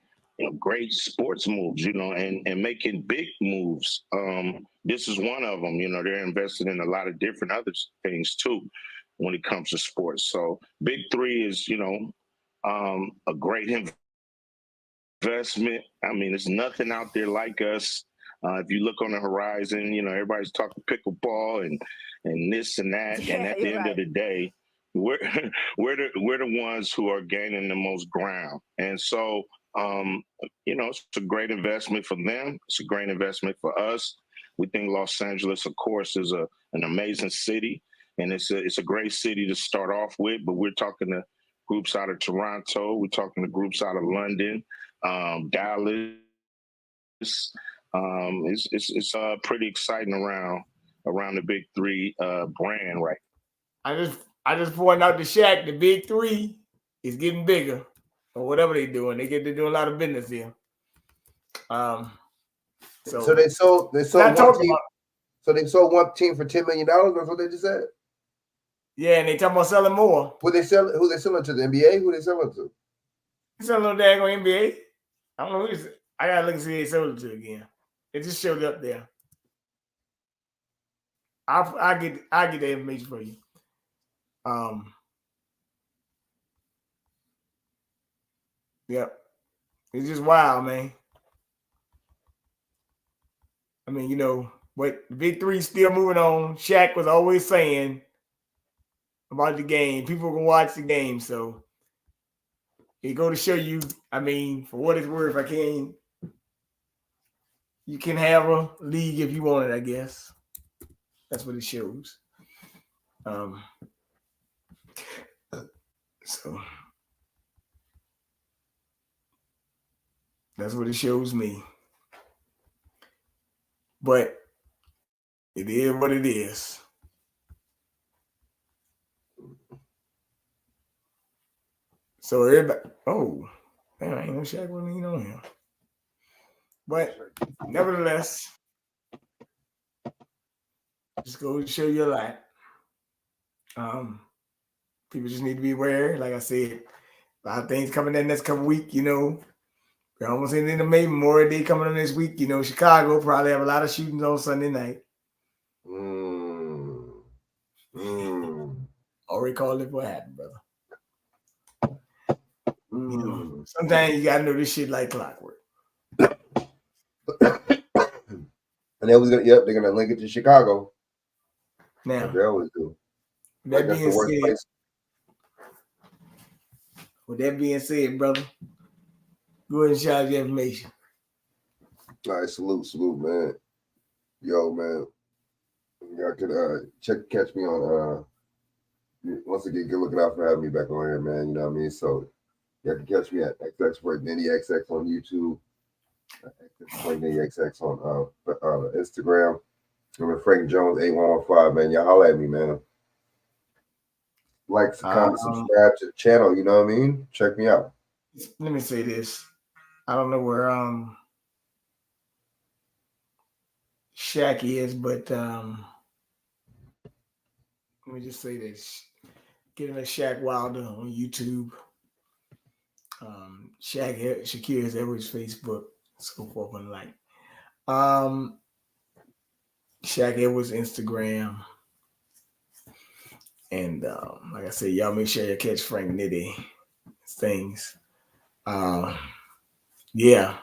great sports moves, and making big moves. This is one of them. They're invested in a lot of different other things too when it comes to sports. So Big Three is a great investment. I mean, there's nothing out there like us. If you look on the horizon, everybody's talking pickleball and this and that. Yeah, and at the end of the day, we're the ones who are gaining the most ground. And so, it's a great investment for them. It's a great investment for us. We think Los Angeles, of course, is an amazing city, and it's a great city to start off with. But we're talking to groups out of Toronto. We're talking to groups out of London, Dallas. It's pretty exciting around the Big Three brand, right? I just pointed out to Chak, the Big Three is getting bigger, or whatever they're doing. They're doing a lot of business here. So they sold one team. So they sold one team for $10 million. That's what they just said. Yeah, and they talking about selling more. Who they selling to? The NBA? Who they selling to? Selling no daggone NBA. I don't know who this. I gotta look and see who they sold it to again. It just showed up there. I get the information for you. Yep. It's just wild, man. I mean, but Big Three still moving on. Chak was always saying about the game. People can watch the game, so it go to show you. I mean, for what it's worth, you can have a league if you want it, I guess. That's what it shows. So that's what it shows me. But it is what it is. So everybody, man, I ain't no Chak with me on here. But nevertheless, just go to show you a lot. People just need to be aware. Like I said, a lot of things coming in next couple weeks, We're almost in the Memorial Day coming on this week. Chicago probably have a lot of shootings on Sunday night. Already called it what happened, brother. Sometimes you gotta know this shit like clockwork. And they're gonna link it to Chicago. Now, like they always do. That being said, brother, go ahead and shout out your information. All right, salute, man. Yo, man. Y'all can catch me on once again, good looking out for having me back on here, man. You know what I mean? So you can catch me at XX on YouTube, XX on Instagram. I'm at Frank Jones 8115, man. Y'all holla at me, man. Like, comment, subscribe to the channel. You know what I mean? Check me out. let me say this. I don't know where Chak is, but let me just say this. Getting a Chak Wilder on YouTube. Shakira's Edwards Facebook, so forth and like. Chak Edwards Instagram. And like I said, y'all make sure you catch Frank Nitty things. Yeah.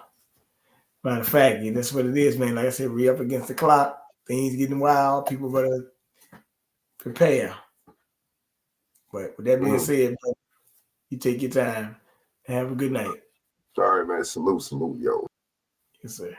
Matter of fact, that's what it is, man. Like I said, we up against the clock. Things getting wild. People better prepare. But with that being said, bro, you take your time. Have a good night. Sorry, man. Salute, yo. Yes, sir.